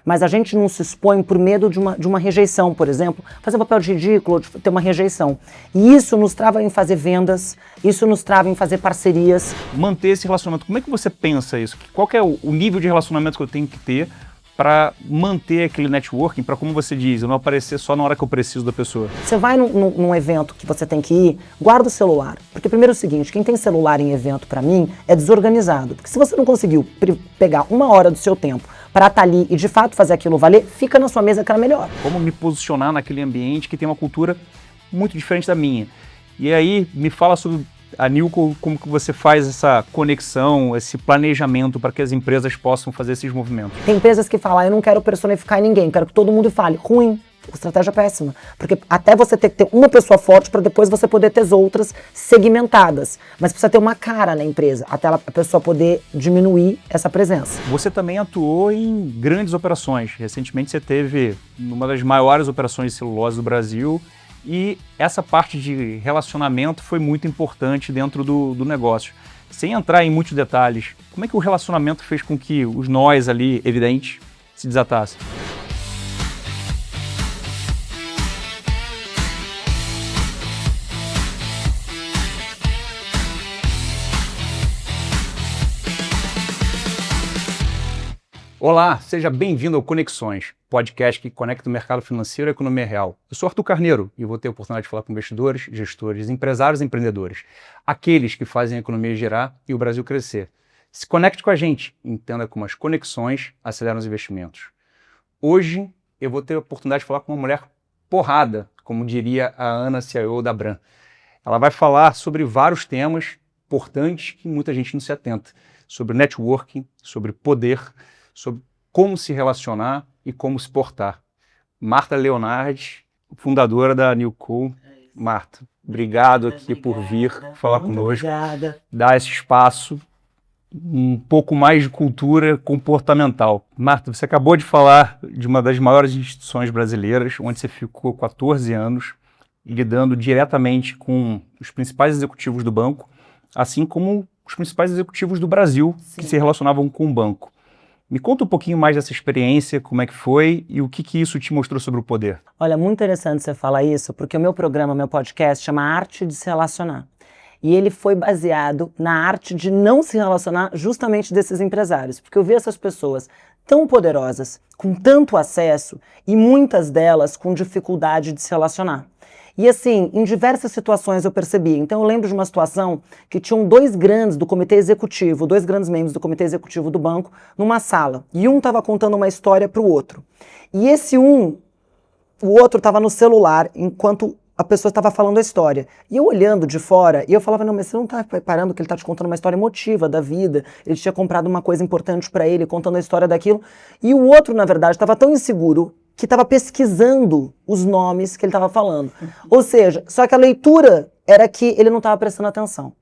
mas a gente não se expõe por medo de uma rejeição, por exemplo, fazer um papel de ridículo, de ter uma rejeição. E isso nos trava em fazer vendas, isso nos trava em fazer parcerias. Manter esse relacionamento, como é que você pensa isso? Qual que é o nível de relacionamento que eu tenho que ter para manter aquele networking, para, como você diz, eu não aparecer só na hora que eu preciso da pessoa? Você vai num evento que você tem que ir, guarda o celular. Porque primeiro é o seguinte, quem tem celular em evento pra mim é desorganizado. Porque se você não conseguiu pegar 1 hora do seu tempo para estar ali e de fato fazer aquilo valer, fica na sua mesa que era melhor. Como me posicionar naquele ambiente que tem uma cultura muito diferente da minha? E aí, me fala sobre a Newco, como que você faz essa conexão, esse planejamento para que as empresas possam fazer esses movimentos? Tem empresas que falam, eu não quero personificar ninguém, quero que todo mundo fale. Ruim, estratégia péssima. Porque até você ter que ter uma pessoa forte para depois você poder ter as outras segmentadas. Mas precisa ter uma cara na empresa, até a pessoa poder diminuir essa presença. Você também atuou em grandes operações. Recentemente você teve uma das maiores operações de celulose do Brasil. E essa parte de relacionamento foi muito importante dentro do negócio. Sem entrar em muitos detalhes, como é que o relacionamento fez com que os nós ali, evidentes, se desatassem? Olá, seja bem-vindo ao Conexões, podcast que conecta o mercado financeiro e a economia real. Eu sou Arthur Carneiro e vou ter a oportunidade de falar com investidores, gestores, empresários e empreendedores, aqueles que fazem a economia girar e o Brasil crescer. Se conecte com a gente, entenda como as conexões aceleram os investimentos. Hoje eu vou ter a oportunidade de falar com uma mulher porrada, como diria a Ana, CIO da Bram. Ela vai falar sobre vários temas importantes que muita gente não se atenta, sobre networking, sobre poder, sobre como se relacionar e como se portar. Marta Leonardi, fundadora da Newco. Marta, obrigado aqui por vir falar conosco, dar esse espaço, um pouco mais de cultura comportamental. Marta, você acabou de falar de uma das maiores instituições brasileiras, onde você ficou 14 anos, lidando diretamente com os principais executivos do banco, assim como os principais executivos do Brasil, sim, que se relacionavam com o banco. Me conta um pouquinho mais dessa experiência, como é que foi e o que isso te mostrou sobre o poder. Olha, muito interessante você falar isso, porque o meu programa, meu podcast, chama Arte de se Relacionar. E ele foi baseado na arte de não se relacionar justamente desses empresários. Porque eu vi essas pessoas tão poderosas, com tanto acesso, e muitas delas com dificuldade de se relacionar. E assim, em diversas situações eu percebi. Então eu lembro de uma situação que tinham dois grandes membros do comitê executivo do banco numa sala. E um estava contando uma história para o outro. E o outro estava no celular enquanto a pessoa estava falando a história. E eu olhando de fora, e eu falava, não, mas você não está reparando que ele está te contando uma história emotiva da vida, ele tinha comprado uma coisa importante para ele, contando a história daquilo. E o outro, na verdade, estava tão inseguro que estava pesquisando os nomes que ele estava falando. Ou seja, só que a leitura era que ele não estava prestando atenção.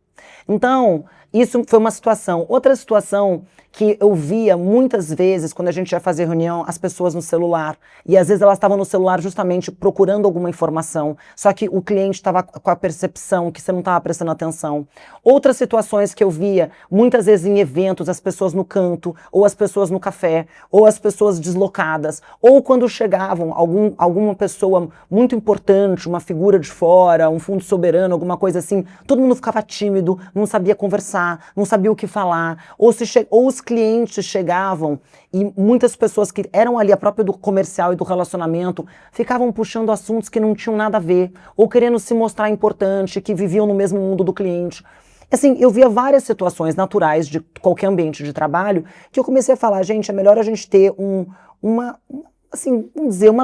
Então, isso foi uma situação. Outra situação que eu via muitas vezes, quando a gente ia fazer reunião, as pessoas no celular. E às vezes elas estavam no celular justamente procurando alguma informação, só que o cliente estava com a percepção que você não estava prestando atenção. Outras situações que eu via, muitas vezes em eventos, as pessoas no canto, ou as pessoas no café, ou as pessoas deslocadas, ou quando chegavam alguma pessoa muito importante, uma figura de fora, um fundo soberano, alguma coisa assim, todo mundo ficava tímido, não sabia conversar, não sabia o que falar, ou os clientes chegavam e muitas pessoas que eram ali a própria do comercial e do relacionamento ficavam puxando assuntos que não tinham nada a ver, ou querendo se mostrar importante, que viviam no mesmo mundo do cliente. Assim, eu via várias situações naturais de qualquer ambiente de trabalho que eu comecei a falar, gente, é melhor a gente ter uma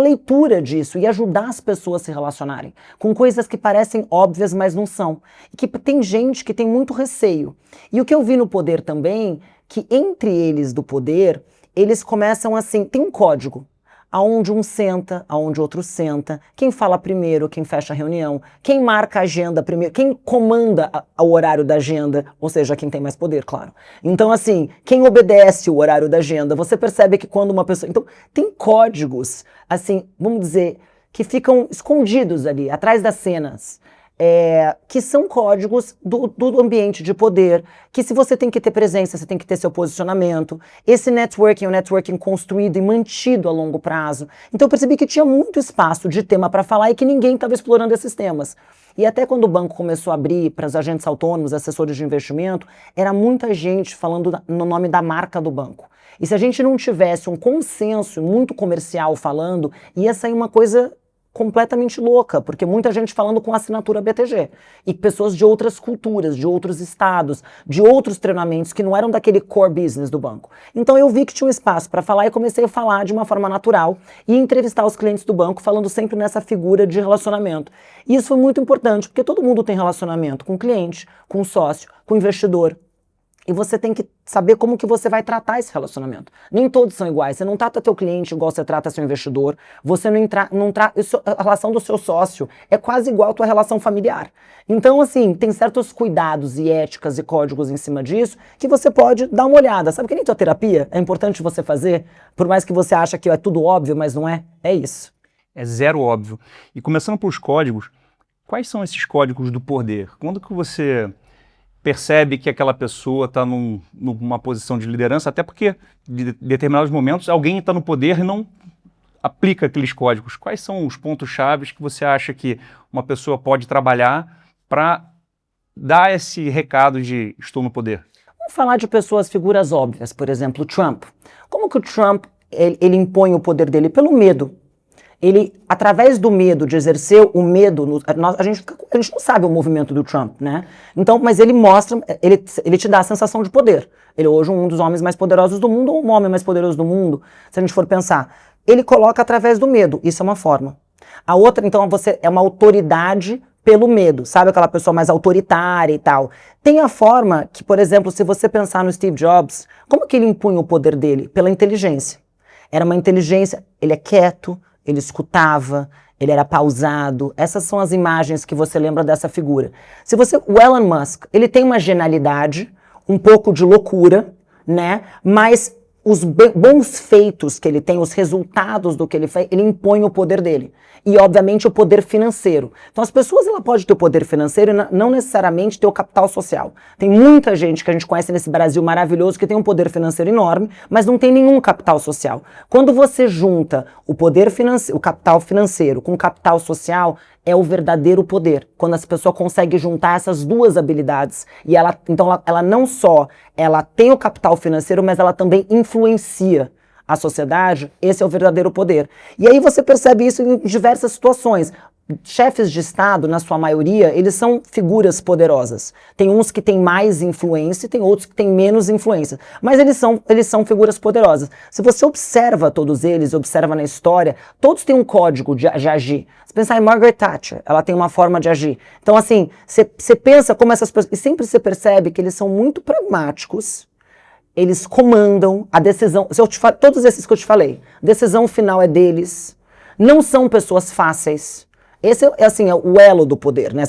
leitura disso e ajudar as pessoas a se relacionarem com coisas que parecem óbvias, mas não são. E que tem gente que tem muito receio. E o que eu vi no poder também, que entre eles do poder, eles começam assim, tem um código, aonde um senta, aonde outro senta, quem fala primeiro, quem fecha a reunião, quem marca a agenda primeiro, quem comanda o horário da agenda, ou seja, quem tem mais poder, claro. Então assim, quem obedece o horário da agenda, você percebe que quando uma pessoa... Então tem códigos, assim, vamos dizer, que ficam escondidos ali, atrás das cenas. que são códigos do ambiente de poder, que se você tem que ter presença, você tem que ter seu posicionamento. Esse networking é um networking construído e mantido a longo prazo. Então eu percebi que tinha muito espaço de tema para falar e que ninguém estava explorando esses temas. E até quando o banco começou a abrir para os agentes autônomos, assessores de investimento, era muita gente falando no nome da marca do banco. E se a gente não tivesse um consenso muito comercial falando, ia sair uma coisa completamente louca, porque muita gente falando com assinatura BTG, e pessoas de outras culturas, de outros estados, de outros treinamentos que não eram daquele core business do banco. Então eu vi que tinha um espaço para falar e comecei a falar de uma forma natural e entrevistar os clientes do banco, falando sempre nessa figura de relacionamento. E isso foi muito importante, porque todo mundo tem relacionamento com o cliente, com o sócio, com o investidor. E você tem que saber como que você vai tratar esse relacionamento. Nem todos são iguais. Você não trata teu cliente igual você trata seu investidor. Você a relação do seu sócio é quase igual à tua relação familiar. Então, assim, tem certos cuidados e éticas e códigos em cima disso que você pode dar uma olhada. Sabe que nem tua terapia é importante você fazer, por mais que você acha que é tudo óbvio, mas não é? É isso. É zero óbvio. E começando pelos códigos, quais são esses códigos do poder? Quando que você percebe que aquela pessoa está numa posição de liderança, até porque em determinados momentos alguém está no poder e não aplica aqueles códigos. Quais são os pontos-chave que você acha que uma pessoa pode trabalhar para dar esse recado de estou no poder? Vamos falar de pessoas, figuras óbvias, por exemplo, o Trump. Como que o Trump ele impõe o poder dele? Pelo medo. Ele, através do medo, de exercer o medo, a gente não sabe o movimento do Trump, né? Então, mas ele mostra, ele te dá a sensação de poder. Ele é hoje um dos homens mais poderosos do mundo, ou um homem mais poderoso do mundo, se a gente for pensar. Ele coloca através do medo, isso é uma forma. A outra, então, você é uma autoridade pelo medo, sabe? Aquela pessoa mais autoritária e tal. Tem a forma que, por exemplo, se você pensar no Steve Jobs, como que ele impunha o poder dele? Pela inteligência. Era uma inteligência, ele é quieto, ele escutava, ele era pausado. Essas são as imagens que você lembra dessa figura. O Elon Musk, ele tem uma genialidade, um pouco de loucura, né? Mas os bons feitos que ele tem, os resultados do que ele faz, ele impõe o poder dele. E, obviamente, o poder financeiro. Então, as pessoas, ela pode ter o poder financeiro e não necessariamente ter o capital social. Tem muita gente que a gente conhece nesse Brasil maravilhoso que tem um poder financeiro enorme, mas não tem nenhum capital social. Quando você junta o poder financeiro, o capital financeiro com o capital social, é o verdadeiro poder. Quando essa pessoa consegue juntar essas duas habilidades. E ela não só ela tem o capital financeiro, mas ela também influencia a sociedade. Esse é o verdadeiro poder. E aí você percebe isso em diversas situações. Chefes de Estado, na sua maioria, eles são figuras poderosas. Tem uns que têm mais influência e tem outros que têm menos influência. Mas eles são figuras poderosas. Se você observa todos eles, observa na história, todos têm um código de agir. Se pensar em Margaret Thatcher, ela tem uma forma de agir. Então, assim, você pensa como essas pessoas... E sempre você percebe que eles são muito pragmáticos, eles comandam a decisão... todos esses que eu te falei, a decisão final é deles, não são pessoas fáceis. Esse é o elo do poder, né?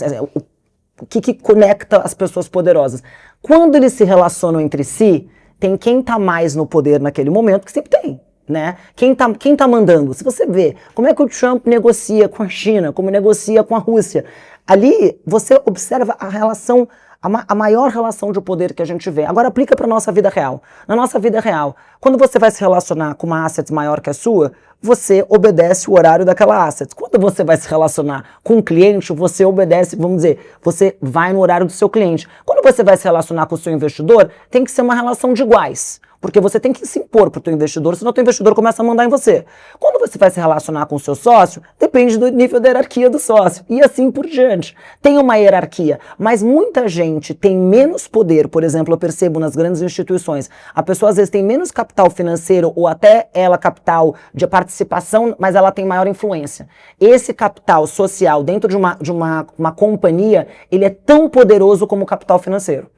O que conecta as pessoas poderosas. Quando eles se relacionam entre si, tem quem está mais no poder naquele momento, que sempre tem, né? Quem tá mandando. Se você vê como é que o Trump negocia com a China, como negocia com a Rússia, ali você observa a relação, a maior relação de poder que a gente vê. Agora aplica para a nossa vida real. Na nossa vida real, quando você vai se relacionar com uma asset maior que a sua, você obedece o horário daquela asset. Quando você vai se relacionar com um cliente, você obedece, vamos dizer, você vai no horário do seu cliente. Quando você vai se relacionar com o seu investidor, tem que ser uma relação de iguais. Porque você tem que se impor para o teu investidor, senão o teu investidor começa a mandar em você. Quando você vai se relacionar com o seu sócio, depende do nível da hierarquia do sócio. E assim por diante. Tem uma hierarquia, mas muita gente tem menos poder. Por exemplo, eu percebo nas grandes instituições, a pessoa às vezes tem menos capital financeiro ou até ela capital de participação, mas ela tem maior influência. Esse capital social dentro de uma companhia, ele é tão poderoso como o capital financeiro.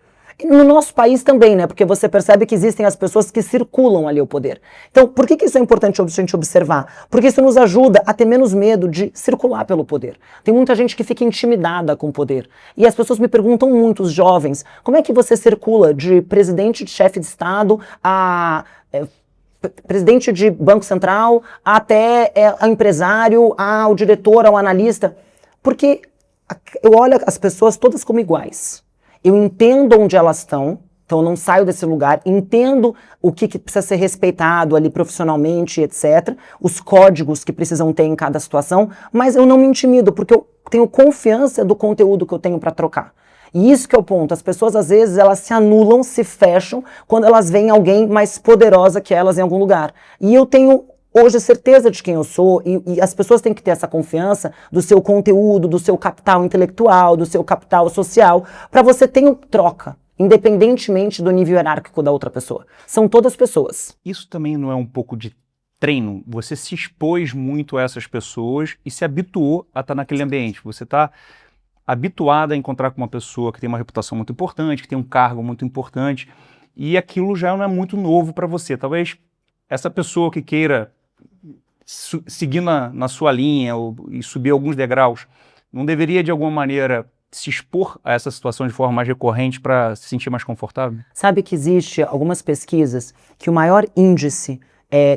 No nosso país também, né? Porque você percebe que existem as pessoas que circulam ali o poder. Então, por que isso é importante a gente observar? Porque isso nos ajuda a ter menos medo de circular pelo poder. Tem muita gente que fica intimidada com o poder. E as pessoas me perguntam muito, os jovens, como é que você circula de presidente, de chefe de Estado, a presidente de Banco Central, até ao empresário, ao diretor, ao analista? Porque eu olho as pessoas todas como iguais. Eu entendo onde elas estão, então eu não saio desse lugar, entendo o que precisa ser respeitado ali profissionalmente, etc. Os códigos que precisam ter em cada situação, mas eu não me intimido, porque eu tenho confiança do conteúdo que eu tenho para trocar. E isso que é o ponto. As pessoas, às vezes, elas se anulam, se fecham, quando elas veem alguém mais poderosa que elas em algum lugar. E eu tenho hoje certeza de quem eu sou, e as pessoas têm que ter essa confiança do seu conteúdo, do seu capital intelectual, do seu capital social, para você ter troca, independentemente do nível hierárquico da outra pessoa. São todas pessoas. Isso também não é um pouco de treino? Você se expôs muito a essas pessoas e se habituou a estar naquele ambiente. Você está habituado a encontrar com uma pessoa que tem uma reputação muito importante, que tem um cargo muito importante, e aquilo já não é muito novo para você. Talvez essa pessoa que queira seguir na sua linha e subir alguns degraus, não deveria, de alguma maneira, se expor a essa situação de forma mais recorrente para se sentir mais confortável? Sabe que existe algumas pesquisas que o maior índice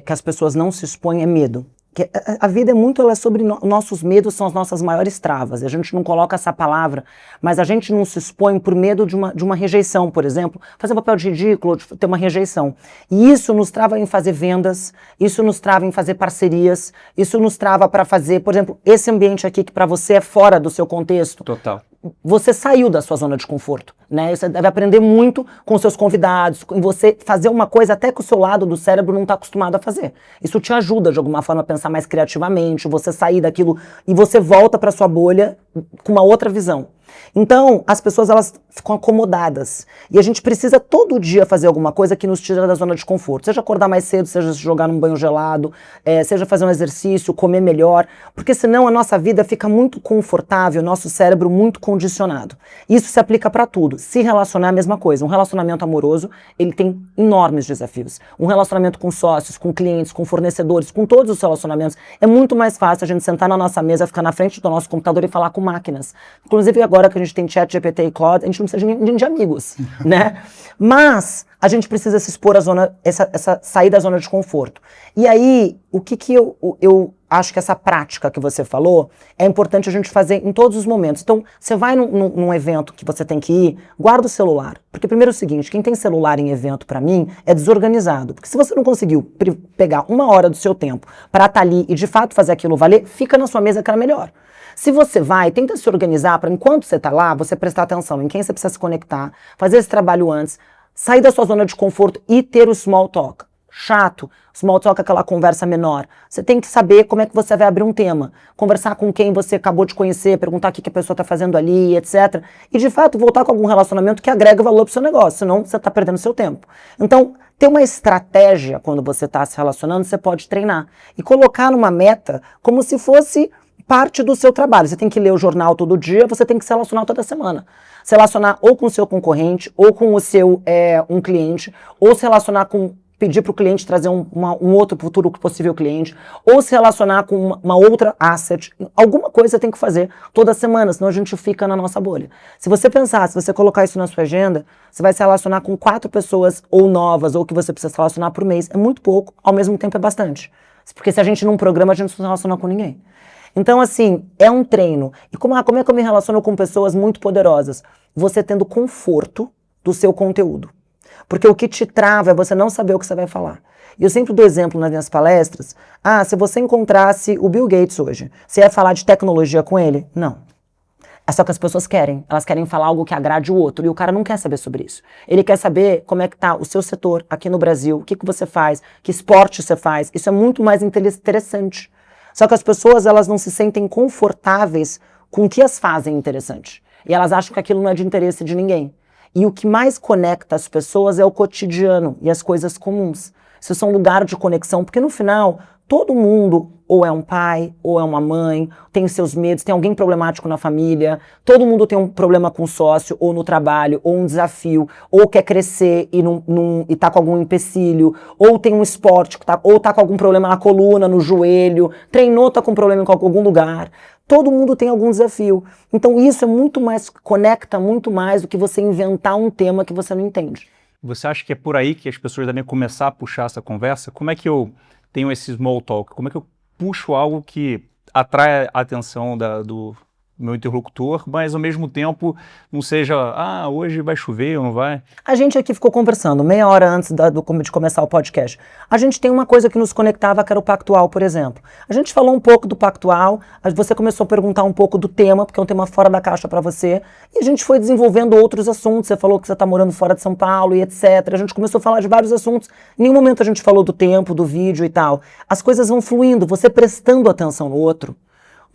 que as pessoas não se expõem é medo. Que a vida é muito, ela é sobre nossos medos, são as nossas maiores travas. A gente não coloca essa palavra, mas a gente não se expõe por medo de uma rejeição, por exemplo. Fazer um papel de ridículo, de ter uma rejeição. E isso nos trava em fazer vendas, isso nos trava em fazer parcerias, isso nos trava para fazer, por exemplo, esse ambiente aqui que para você é fora do seu contexto. Total. Você saiu da sua zona de conforto, né? Você deve aprender muito com seus convidados, em você fazer uma coisa até que o seu lado do cérebro não está acostumado a fazer. Isso te ajuda, de alguma forma, a pensar mais criativamente, você sair daquilo e você volta para sua bolha com uma outra visão. Então, as pessoas, elas ficam acomodadas. E a gente precisa todo dia fazer alguma coisa que nos tira da zona de conforto. Seja acordar mais cedo, seja se jogar num banho gelado, seja fazer um exercício, comer melhor. Porque senão a nossa vida fica muito confortável, nosso cérebro muito condicionado. Isso se aplica para tudo. Se relacionar é a mesma coisa. Um relacionamento amoroso, ele tem enormes desafios. Um relacionamento com sócios, com clientes, com fornecedores, com todos os relacionamentos, é muito mais fácil a gente sentar na nossa mesa, ficar na frente do nosso computador e falar com máquinas. Inclusive agora que a gente tem ChatGPT e Claude, a gente não precisa de amigos, né? Mas a gente precisa se expor à zona, sair da zona de conforto. E aí, o que eu acho que essa prática que você falou é importante a gente fazer em todos os momentos. Então, você vai num evento que você tem que ir, guarda o celular. Porque primeiro é o seguinte, quem tem celular em evento, pra mim, é desorganizado. Porque se você não conseguiu pegar 1 hora do seu tempo para estar ali e de fato fazer aquilo valer, fica na sua mesa que era melhor. Se você vai, tenta se organizar para enquanto você está lá, você prestar atenção em quem você precisa se conectar, fazer esse trabalho antes, sair da sua zona de conforto e ter o small talk. Chato, small talk é aquela conversa menor. Você tem que saber como é que você vai abrir um tema, conversar com quem você acabou de conhecer, perguntar o que a pessoa está fazendo ali, etc. E de fato voltar com algum relacionamento que agrega valor para o seu negócio, senão você está perdendo seu tempo. Então, ter uma estratégia quando você está se relacionando, você pode treinar. E colocar numa meta como se fosse parte do seu trabalho. Você tem que ler o jornal todo dia, você tem que se relacionar toda semana. Se relacionar ou com o seu concorrente, ou com o seu um cliente, ou se relacionar com, pedir para o cliente trazer um outro futuro possível cliente, ou se relacionar com uma outra asset. Alguma coisa você tem que fazer toda semana, senão a gente fica na nossa bolha. Se você pensar, se você colocar isso na sua agenda, você vai se relacionar com 4 pessoas ou novas, ou que você precisa se relacionar por mês. É muito pouco, ao mesmo tempo é bastante. Porque se a gente não programa, a gente não se relaciona com ninguém. Então, assim, é um treino. E como é que eu me relaciono com pessoas muito poderosas? Você tendo conforto do seu conteúdo. Porque o que te trava é você não saber o que você vai falar. E eu sempre dou exemplo nas minhas palestras. Se você encontrasse o Bill Gates hoje, você ia falar de tecnologia com ele? Não. É só que as pessoas querem. Elas querem falar algo que agrade o outro. E o cara não quer saber sobre isso. Ele quer saber como é que tá o seu setor aqui no Brasil, o que você faz, que esporte você faz. Isso é muito mais interessante. Só que as pessoas, elas não se sentem confortáveis com o que as fazem interessante. E elas acham que aquilo não é de interesse de ninguém. E o que mais conecta as pessoas é o cotidiano e as coisas comuns. Isso é um lugar de conexão, porque no final, todo mundo ou é um pai, ou é uma mãe, tem os seus medos, tem alguém problemático na família, todo mundo tem um problema com o sócio, ou no trabalho, ou um desafio, ou quer crescer e tá com algum empecilho, ou tem um esporte, ou tá com algum problema na coluna, no joelho, treinou, tá com problema em algum lugar. Todo mundo tem algum desafio. Então isso é muito mais, conecta muito mais do que você inventar um tema que você não entende. Você acha que é por aí que as pessoas devem começar a puxar essa conversa? Como é que eu tenho esse small talk? Como é que eu puxo algo que atrai a atenção do meu interlocutor, mas ao mesmo tempo não seja, hoje vai chover ou não vai? A gente aqui ficou conversando meia hora antes de começar o podcast. A gente tem uma coisa que nos conectava, que era o Pactual, por exemplo. A gente falou um pouco do Pactual, você começou a perguntar um pouco do tema, porque é um tema fora da caixa para você, e a gente foi desenvolvendo outros assuntos. Você falou que você está morando fora de São Paulo e etc. A gente começou a falar de vários assuntos. Em nenhum momento a gente falou do tempo, do vídeo e tal. As coisas vão fluindo, você prestando atenção no outro,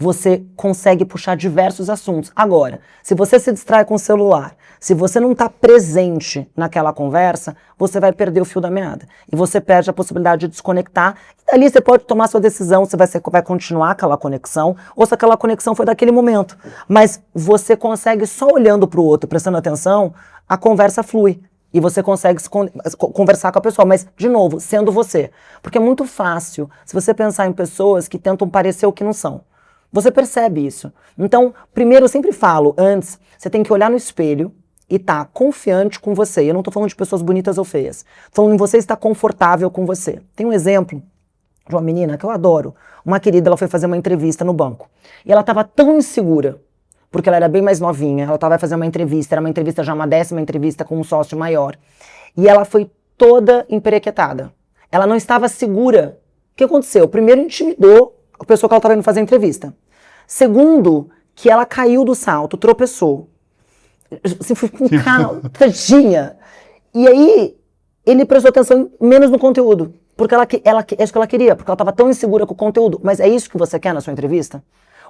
você consegue puxar diversos assuntos. Agora, se você se distrai com o celular, se você não está presente naquela conversa, você vai perder o fio da meada. E você perde a possibilidade de desconectar. E ali você pode tomar sua decisão se vai continuar aquela conexão ou se aquela conexão foi daquele momento. Mas você consegue, só olhando para o outro, prestando atenção, a conversa flui. E você consegue conversar com a pessoa, mas, de novo, sendo você. Porque é muito fácil se você pensar em pessoas que tentam parecer o que não são. Você percebe isso. Então, primeiro, eu sempre falo, antes, você tem que olhar no espelho e estar confiante com você. Eu não estou falando de pessoas bonitas ou feias. Estou falando em você estar confortável com você. Tem um exemplo de uma menina que eu adoro. Uma querida, ela foi fazer uma entrevista no banco. E ela estava tão insegura, porque ela era bem mais novinha, ela estava fazendo uma entrevista, era uma entrevista já, uma 10ª entrevista com um sócio maior. E ela foi toda emperequetada. Ela não estava segura. O que aconteceu? Primeiro, intimidou a pessoa que ela estava indo fazer a entrevista. Segundo, que ela caiu do salto, tropeçou. Assim, foi com calma, tadinha. E aí, ele prestou atenção menos no conteúdo. Porque é isso que ela queria, porque ela estava tão insegura com o conteúdo. Mas é isso que você quer na sua entrevista?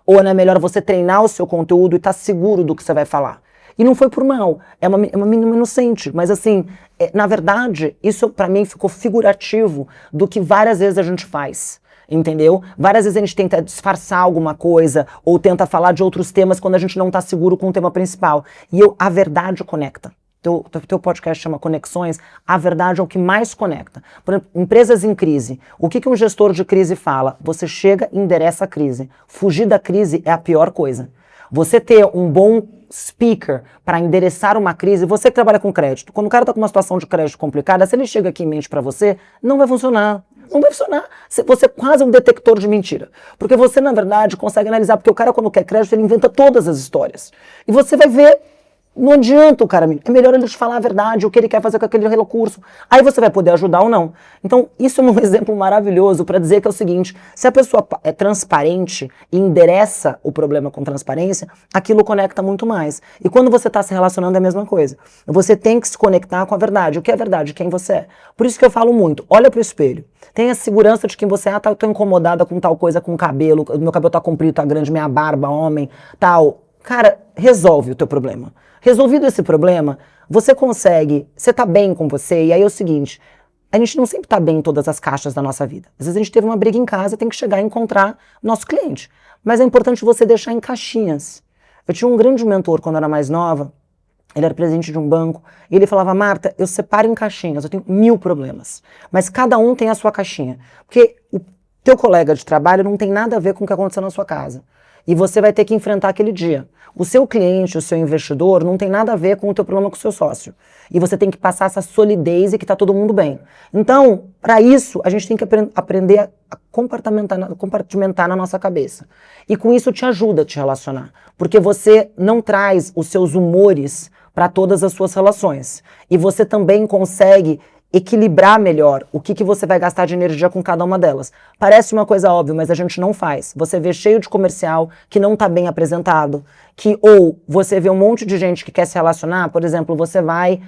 Ou não é melhor você treinar o seu conteúdo e estar seguro do que você vai falar? E não foi por mal, é uma menina inocente, mas assim, na verdade, isso para mim ficou figurativo do que várias vezes a gente faz. Entendeu? Várias vezes a gente tenta disfarçar alguma coisa ou tenta falar de outros temas quando a gente não está seguro com o tema principal. E a verdade conecta. Teu podcast chama Conexões, a verdade é o que mais conecta. Por exemplo, empresas em crise. O que um gestor de crise fala? Você chega e endereça a crise. Fugir da crise é a pior coisa. Você ter um bom speaker para endereçar uma crise, você que trabalha com crédito, quando o cara está com uma situação de crédito complicada, se ele chega aqui em mente para você, não vai funcionar. Não vai funcionar. Você é quase um detector de mentira. Porque você, na verdade, consegue analisar. Porque o cara, quando quer crédito, ele inventa todas as histórias. E você vai ver, não adianta o cara. É melhor ele te falar a verdade, o que ele quer fazer com aquele recurso. Aí você vai poder ajudar ou não. Então, isso é um exemplo maravilhoso para dizer que é o seguinte, se a pessoa é transparente e endereça o problema com transparência, aquilo conecta muito mais. E quando você está se relacionando é a mesma coisa. Você tem que se conectar com a verdade. O que é verdade? Quem você é. Por isso que eu falo muito, olha pro espelho. Tenha segurança de quem você é. Eu tô incomodada com tal coisa, com o cabelo, meu cabelo tá comprido, tá grande, minha barba, homem, tal. Cara, resolve o teu problema. Resolvido esse problema, você tá bem com você, e aí é o seguinte, a gente não sempre tá bem em todas as caixas da nossa vida. Às vezes a gente teve uma briga em casa, tem que chegar e encontrar nosso cliente. Mas é importante você deixar em caixinhas. Eu tinha um grande mentor quando eu era mais nova, ele era presidente de um banco, e ele falava, Marta, eu separo em caixinhas, eu tenho 1000 problemas, mas cada um tem a sua caixinha. Porque o teu colega de trabalho não tem nada a ver com o que aconteceu na sua casa. E você vai ter que enfrentar aquele dia. O seu cliente, o seu investidor, não tem nada a ver com o teu problema com o seu sócio. E você tem que passar essa solidez e que está todo mundo bem. Então, para isso, a gente tem que aprender a compartimentar na nossa cabeça. E com isso te ajuda a te relacionar. Porque você não traz os seus humores para todas as suas relações. E você também consegue equilibrar melhor o que você vai gastar de energia com cada uma delas. Parece uma coisa óbvia, mas a gente não faz. Você vê cheio de comercial que não está bem apresentado, ou você vê um monte de gente que quer se relacionar, por exemplo, você vai,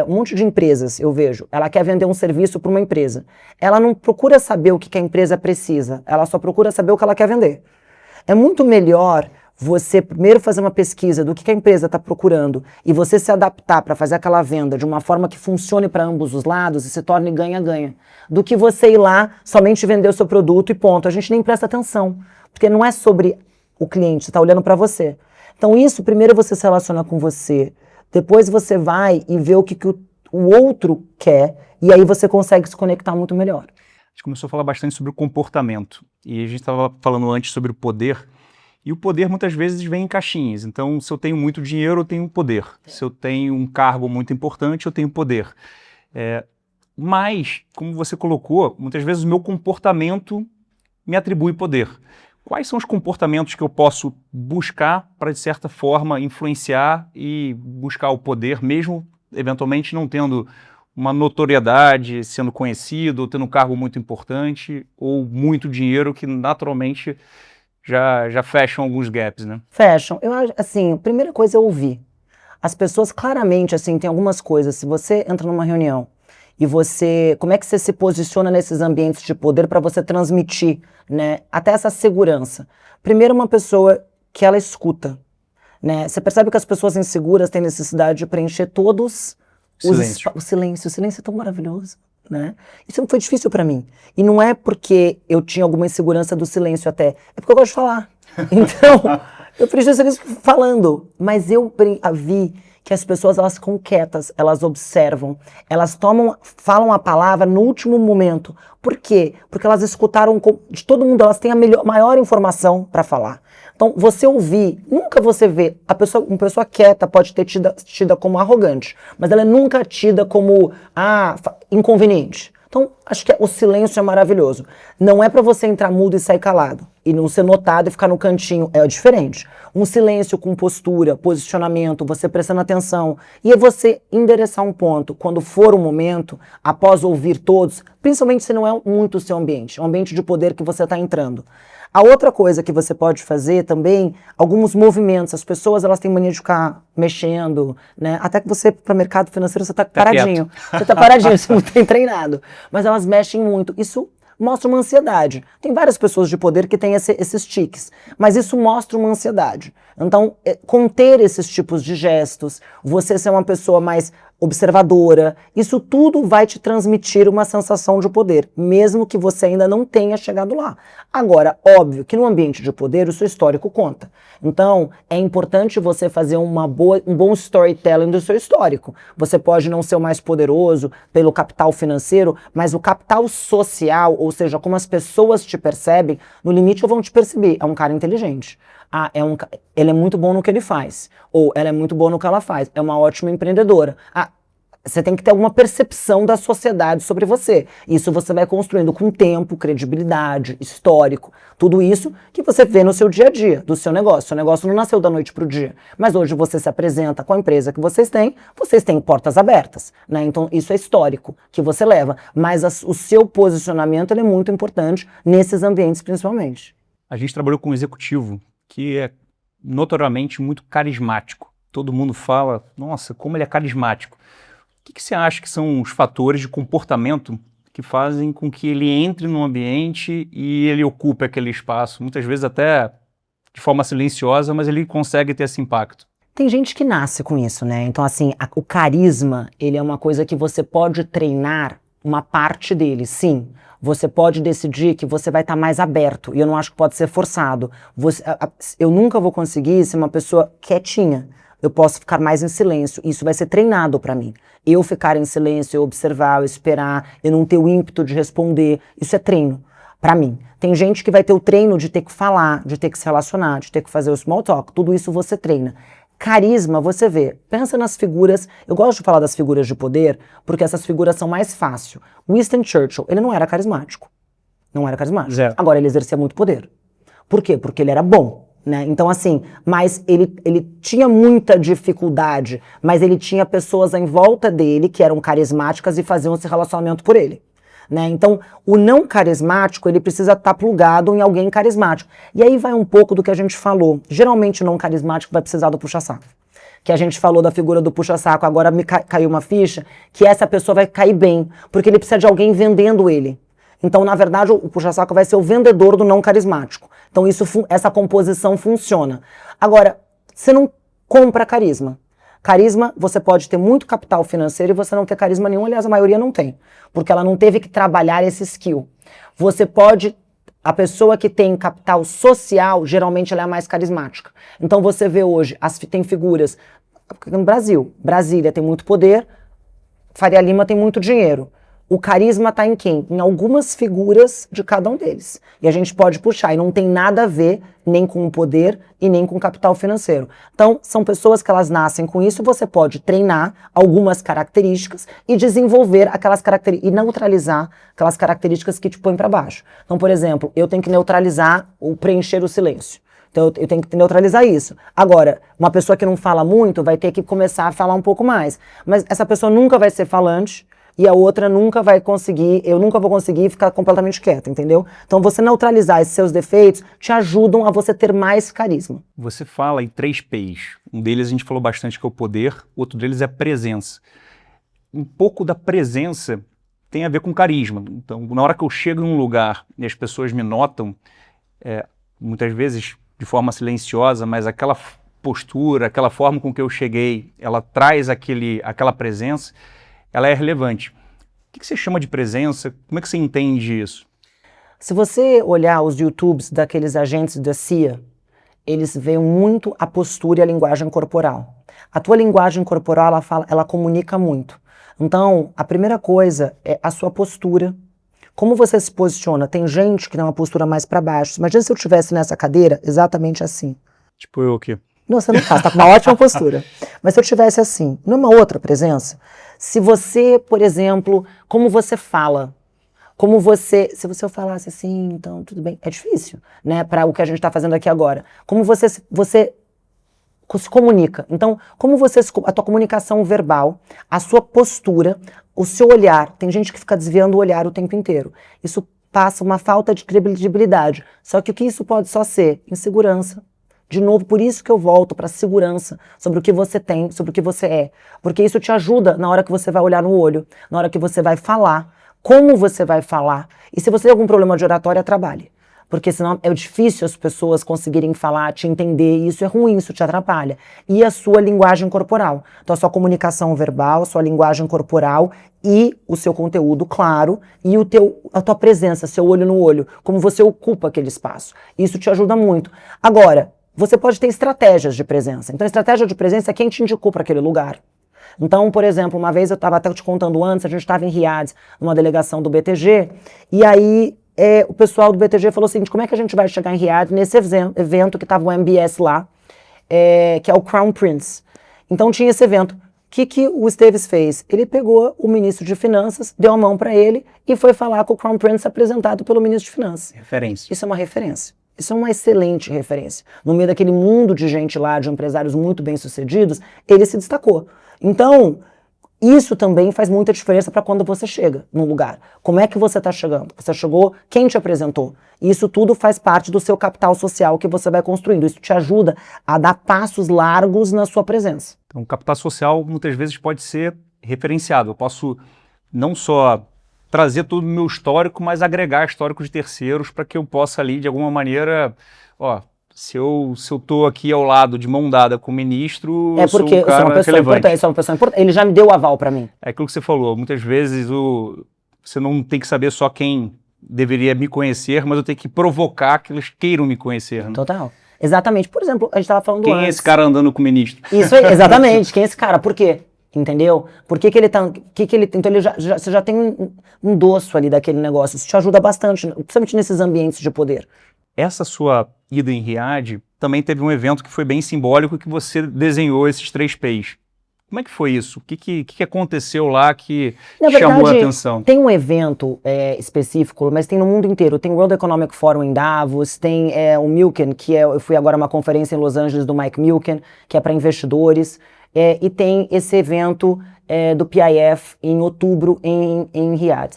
um monte de empresas, eu vejo, ela quer vender um serviço para uma empresa. Ela não procura saber o que a empresa precisa, ela só procura saber o que ela quer vender. É muito melhor você primeiro fazer uma pesquisa do que a empresa está procurando e você se adaptar para fazer aquela venda de uma forma que funcione para ambos os lados e se torne ganha-ganha, do que você ir lá somente vender o seu produto e ponto. A gente nem presta atenção, porque não é sobre o cliente, você está olhando para você. Então isso, primeiro você se relaciona com você, depois você vai e vê o que o outro quer e aí você consegue se conectar muito melhor. A gente começou a falar bastante sobre o comportamento e a gente estava falando antes sobre o poder. E o poder muitas vezes vem em caixinhas. Então, se eu tenho muito dinheiro, eu tenho poder. Se eu tenho um cargo muito importante, eu tenho poder. Mas, como você colocou, muitas vezes o meu comportamento me atribui poder. Quais são os comportamentos que eu posso buscar para, de certa forma, influenciar e buscar o poder, mesmo eventualmente não tendo uma notoriedade, sendo conhecido, ou tendo um cargo muito importante, ou muito dinheiro, que naturalmente já fecham alguns gaps, né? Fecham. Eu acho, assim, a primeira coisa é ouvir. As pessoas claramente, assim, tem algumas coisas. Se você entra numa reunião e como é que você se posiciona nesses ambientes de poder para você transmitir, né, até essa segurança? Primeiro, uma pessoa que ela escuta, né? Você percebe que as pessoas inseguras têm necessidade de preencher todos o silêncio. O silêncio é tão maravilhoso, né? Isso não foi difícil para mim. E não é porque eu tinha alguma insegurança do silêncio até, é porque eu gosto de falar. Então, eu preciso silêncio falando. Mas eu vi que as pessoas, elas ficam quietas, elas observam, elas falam a palavra no último momento. Por quê? Porque elas escutaram de todo mundo, elas têm a maior informação para falar. Então, você ouvir, nunca você vê, uma pessoa quieta pode ter tida como arrogante, mas ela é nunca tida como inconveniente. Então, acho que o silêncio é maravilhoso. Não é para você entrar mudo e sair calado, e não ser notado e ficar no cantinho, é diferente. Um silêncio com postura, posicionamento, você prestando atenção, e é você endereçar um ponto. Quando for o momento, após ouvir todos, principalmente se não é muito o seu ambiente, é um ambiente de poder que você está entrando. A outra coisa que você pode fazer também, alguns movimentos. As pessoas, elas têm mania de ficar mexendo, né? Até que você, para o mercado financeiro, você está paradinho. Você está paradinho, você não tem treinado. Mas elas mexem muito. Isso mostra uma ansiedade. Tem várias pessoas de poder que têm esses tiques, mas isso mostra uma ansiedade. Então, conter esses tipos de gestos, você ser uma pessoa mais observadora, isso tudo vai te transmitir uma sensação de poder, mesmo que você ainda não tenha chegado lá. Agora, óbvio que no ambiente de poder o seu histórico conta. Então, é importante você fazer um bom storytelling do seu histórico. Você pode não ser o mais poderoso pelo capital financeiro, mas o capital social, ou seja, como as pessoas te percebem, no limite vão te perceber. É um cara inteligente. Ele é muito bom no que ele faz. Ou ela é muito boa no que ela faz. É uma ótima empreendedora. Você tem que ter alguma percepção da sociedade sobre você. Isso você vai construindo com tempo, credibilidade, histórico. Tudo isso que você vê no seu dia a dia, do seu negócio. Seu negócio não nasceu da noite para o dia. Mas hoje você se apresenta com a empresa que vocês têm portas abertas, né? Então isso é histórico que você leva. Mas o seu posicionamento ele é muito importante nesses ambientes principalmente. A gente trabalhou com um executivo que é notoriamente muito carismático. Todo mundo fala, nossa, como ele é carismático. O que você acha que são os fatores de comportamento que fazem com que ele entre no ambiente e ele ocupe aquele espaço, muitas vezes até de forma silenciosa, mas ele consegue ter esse impacto? Tem gente que nasce com isso, né? Então, assim, o carisma, ele é uma coisa que você pode treinar uma parte dele, sim. Você pode decidir que você vai estar mais aberto, e eu não acho que pode ser forçado. Eu nunca vou conseguir ser uma pessoa quietinha. Eu posso ficar mais em silêncio. Isso vai ser treinado para mim. Eu ficar em silêncio, eu observar, eu esperar, eu não ter o ímpeto de responder. Isso é treino para mim. Tem gente que vai ter o treino de ter que falar, de ter que se relacionar, de ter que fazer o small talk. Tudo isso você treina. Carisma, você vê. Pensa nas figuras. Eu gosto de falar das figuras de poder, porque essas figuras são mais fáceis. Winston Churchill, ele não era carismático. Não era carismático. Zero. Agora, ele exercia muito poder. Por quê? Porque ele era bom. Né? Então, assim, mas ele tinha muita dificuldade, mas ele tinha pessoas em volta dele que eram carismáticas e faziam esse relacionamento por ele. Né? Então, o não carismático, ele precisa estar plugado em alguém carismático. E aí vai um pouco do que a gente falou. Geralmente, o não carismático vai precisar do puxa-saco. Que a gente falou da figura do puxa-saco, agora me caiu uma ficha, que essa pessoa vai cair bem, porque ele precisa de alguém vendendo ele. Então, na verdade, o puxa-saco vai ser o vendedor do não carismático. Então, essa composição funciona. Agora, você não compra carisma. Carisma, você pode ter muito capital financeiro e você não ter carisma nenhum. Aliás, a maioria não tem, porque ela não teve que trabalhar esse skill. A pessoa que tem capital social, geralmente ela é a mais carismática. Então, você vê hoje, tem figuras, no Brasil, Brasília tem muito poder, Faria Lima tem muito dinheiro. O carisma está em quem? Em algumas figuras de cada um deles. E a gente pode puxar, e não tem nada a ver nem com o poder e nem com o capital financeiro. Então, são pessoas que elas nascem com isso, você pode treinar algumas características e desenvolver aquelas características, e neutralizar aquelas características que te põem para baixo. Então, por exemplo, eu tenho que neutralizar o preencher o silêncio. Então, eu tenho que neutralizar isso. Agora, uma pessoa que não fala muito vai ter que começar a falar um pouco mais. Mas essa pessoa nunca vai ser falante, e a outra nunca vai conseguir, eu nunca vou conseguir ficar completamente quieta, entendeu? Então você neutralizar esses seus defeitos te ajudam a você ter mais carisma. Você fala em 3 P's. Um deles a gente falou bastante que é o poder, outro deles é a presença. Um pouco da presença tem a ver com carisma. Então, na hora que eu chego em um lugar e as pessoas me notam, muitas vezes de forma silenciosa, mas aquela postura, aquela forma com que eu cheguei, ela traz aquela presença, ela é relevante. O que você chama de presença? Como é que você entende isso? Se você olhar os YouTubes daqueles agentes da CIA, eles veem muito a postura e a linguagem corporal. A tua linguagem corporal, ela comunica muito. Então, a primeira coisa é a sua postura. Como você se posiciona? Tem gente que tem uma postura mais para baixo. Imagina se eu estivesse nessa cadeira exatamente assim. Tipo eu aqui. Não, você não faz, tá com uma ótima postura. Mas se eu tivesse assim, numa outra presença, se você, por exemplo, como você fala, se você falasse assim, então tudo bem, é difícil, né, para o que a gente está fazendo aqui agora. Como você se comunica. Então, a tua comunicação verbal, a sua postura, o seu olhar. Tem gente que fica desviando o olhar o tempo inteiro. Isso passa uma falta de credibilidade. Só que o que isso pode só ser? Insegurança. De novo, por isso que eu volto para a segurança sobre o que você tem, sobre o que você é. Porque isso te ajuda na hora que você vai olhar no olho, na hora que você vai falar, como você vai falar. E se você tem algum problema de oratória, trabalhe. Porque senão é difícil as pessoas conseguirem falar, te entender, e isso é ruim, isso te atrapalha. E a sua linguagem corporal. Então a sua comunicação verbal, a sua linguagem corporal e o seu conteúdo, claro, e a tua presença, seu olho no olho, como você ocupa aquele espaço. Isso te ajuda muito. Agora, você pode ter estratégias de presença. Então, a estratégia de presença é quem te indicou para aquele lugar. Então, por exemplo, uma vez eu estava até te contando antes, a gente estava em Riad, numa delegação do BTG, e aí o pessoal do BTG falou o seguinte: como é que a gente vai chegar em Riad nesse evento que estava o MBS lá, que é o Crown Prince. Então tinha esse evento. O que o Esteves fez? Ele pegou o ministro de Finanças, deu a mão para ele e foi falar com o Crown Prince apresentado pelo ministro de Finanças. Referência. Isso é uma referência. Isso é uma excelente referência. No meio daquele mundo de gente lá, de empresários muito bem-sucedidos, ele se destacou. Então, isso também faz muita diferença para quando você chega num lugar. Como é que você está chegando? Você chegou, quem te apresentou? Isso tudo faz parte do seu capital social que você vai construindo. Isso te ajuda a dar passos largos na sua presença. Então, o capital social muitas vezes pode ser referenciado. Eu posso não só trazer todo o meu histórico, mas agregar históricos de terceiros para que eu possa ali, de alguma maneira, se eu estou aqui ao lado de mão dada com o ministro, eu sou um cara relevante. Sou uma pessoa importante. Ele já me deu o aval para mim. É aquilo que você falou. Muitas vezes você não tem que saber só quem deveria me conhecer, mas eu tenho que provocar que eles queiram me conhecer. Né? Total. Exatamente. Por exemplo, a gente estava falando quem antes. É esse cara andando com o ministro? Isso aí, exatamente. Quem é esse cara? Por quê? Entendeu? Por que ele tá... então você já tem um doço ali daquele negócio. Isso te ajuda bastante, principalmente nesses ambientes de poder. Essa sua ida em Riad também teve um evento que foi bem simbólico, que você desenhou esses 3 P's. Como é que foi isso? O que aconteceu lá que chamou a atenção? Tem um evento específico, mas tem no mundo inteiro. Tem o World Economic Forum em Davos, tem o Milken, eu fui agora a uma conferência em Los Angeles do Mike Milken, que é para investidores, e tem esse evento do PIF em outubro em Riad.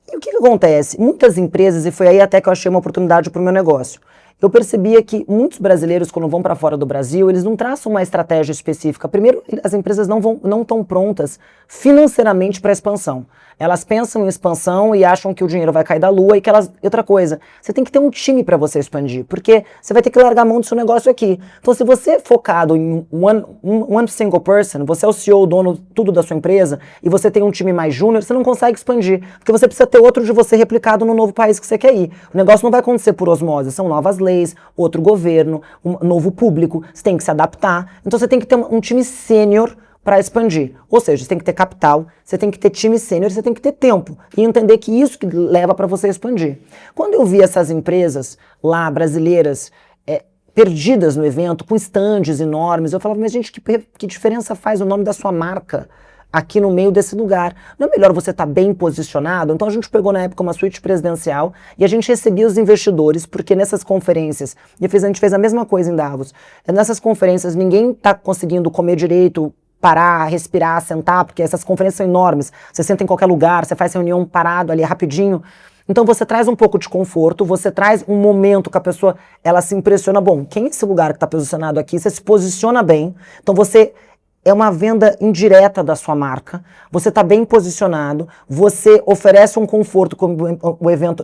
E o que acontece? Muitas empresas, e foi aí até que eu achei uma oportunidade para o meu negócio, eu percebia que muitos brasileiros, quando vão para fora do Brasil, eles não traçam uma estratégia específica. Primeiro, as empresas não estão prontas financeiramente para a expansão. Elas pensam em expansão e acham que o dinheiro vai cair da lua outra coisa, você tem que ter um time para você expandir, porque você vai ter que largar a mão do seu negócio aqui. Então, se você é focado em one single person, você é o CEO, o dono, tudo da sua empresa, e você tem um time mais júnior, você não consegue expandir, porque você precisa ter outro de você replicado no novo país que você quer ir. O negócio não vai acontecer por osmose, são novas leis, outro governo, um novo público, você tem que se adaptar. Então, você tem que ter um time sênior para expandir. Ou seja, você tem que ter capital, você tem que ter time sênior, você tem que ter tempo e entender que isso que leva para você expandir. Quando eu vi essas empresas lá, brasileiras, perdidas no evento, com estandes enormes, eu falava, mas gente, que diferença faz o nome da sua marca aqui no meio desse lugar? Não é melhor você estar bem posicionado? Então a gente pegou na época uma suíte presidencial e a gente recebia os investidores, porque nessas conferências, a gente fez a mesma coisa em Davos, nessas conferências ninguém está conseguindo comer direito, parar, respirar, sentar, porque essas conferências são enormes, você senta em qualquer lugar, você faz reunião parado ali rapidinho. Então você traz um pouco de conforto, você traz um momento que a pessoa, ela se impressiona, bom, quem é esse lugar que está posicionado aqui? Você se posiciona bem, então você é uma venda indireta da sua marca, você está bem posicionado, você oferece um conforto como o evento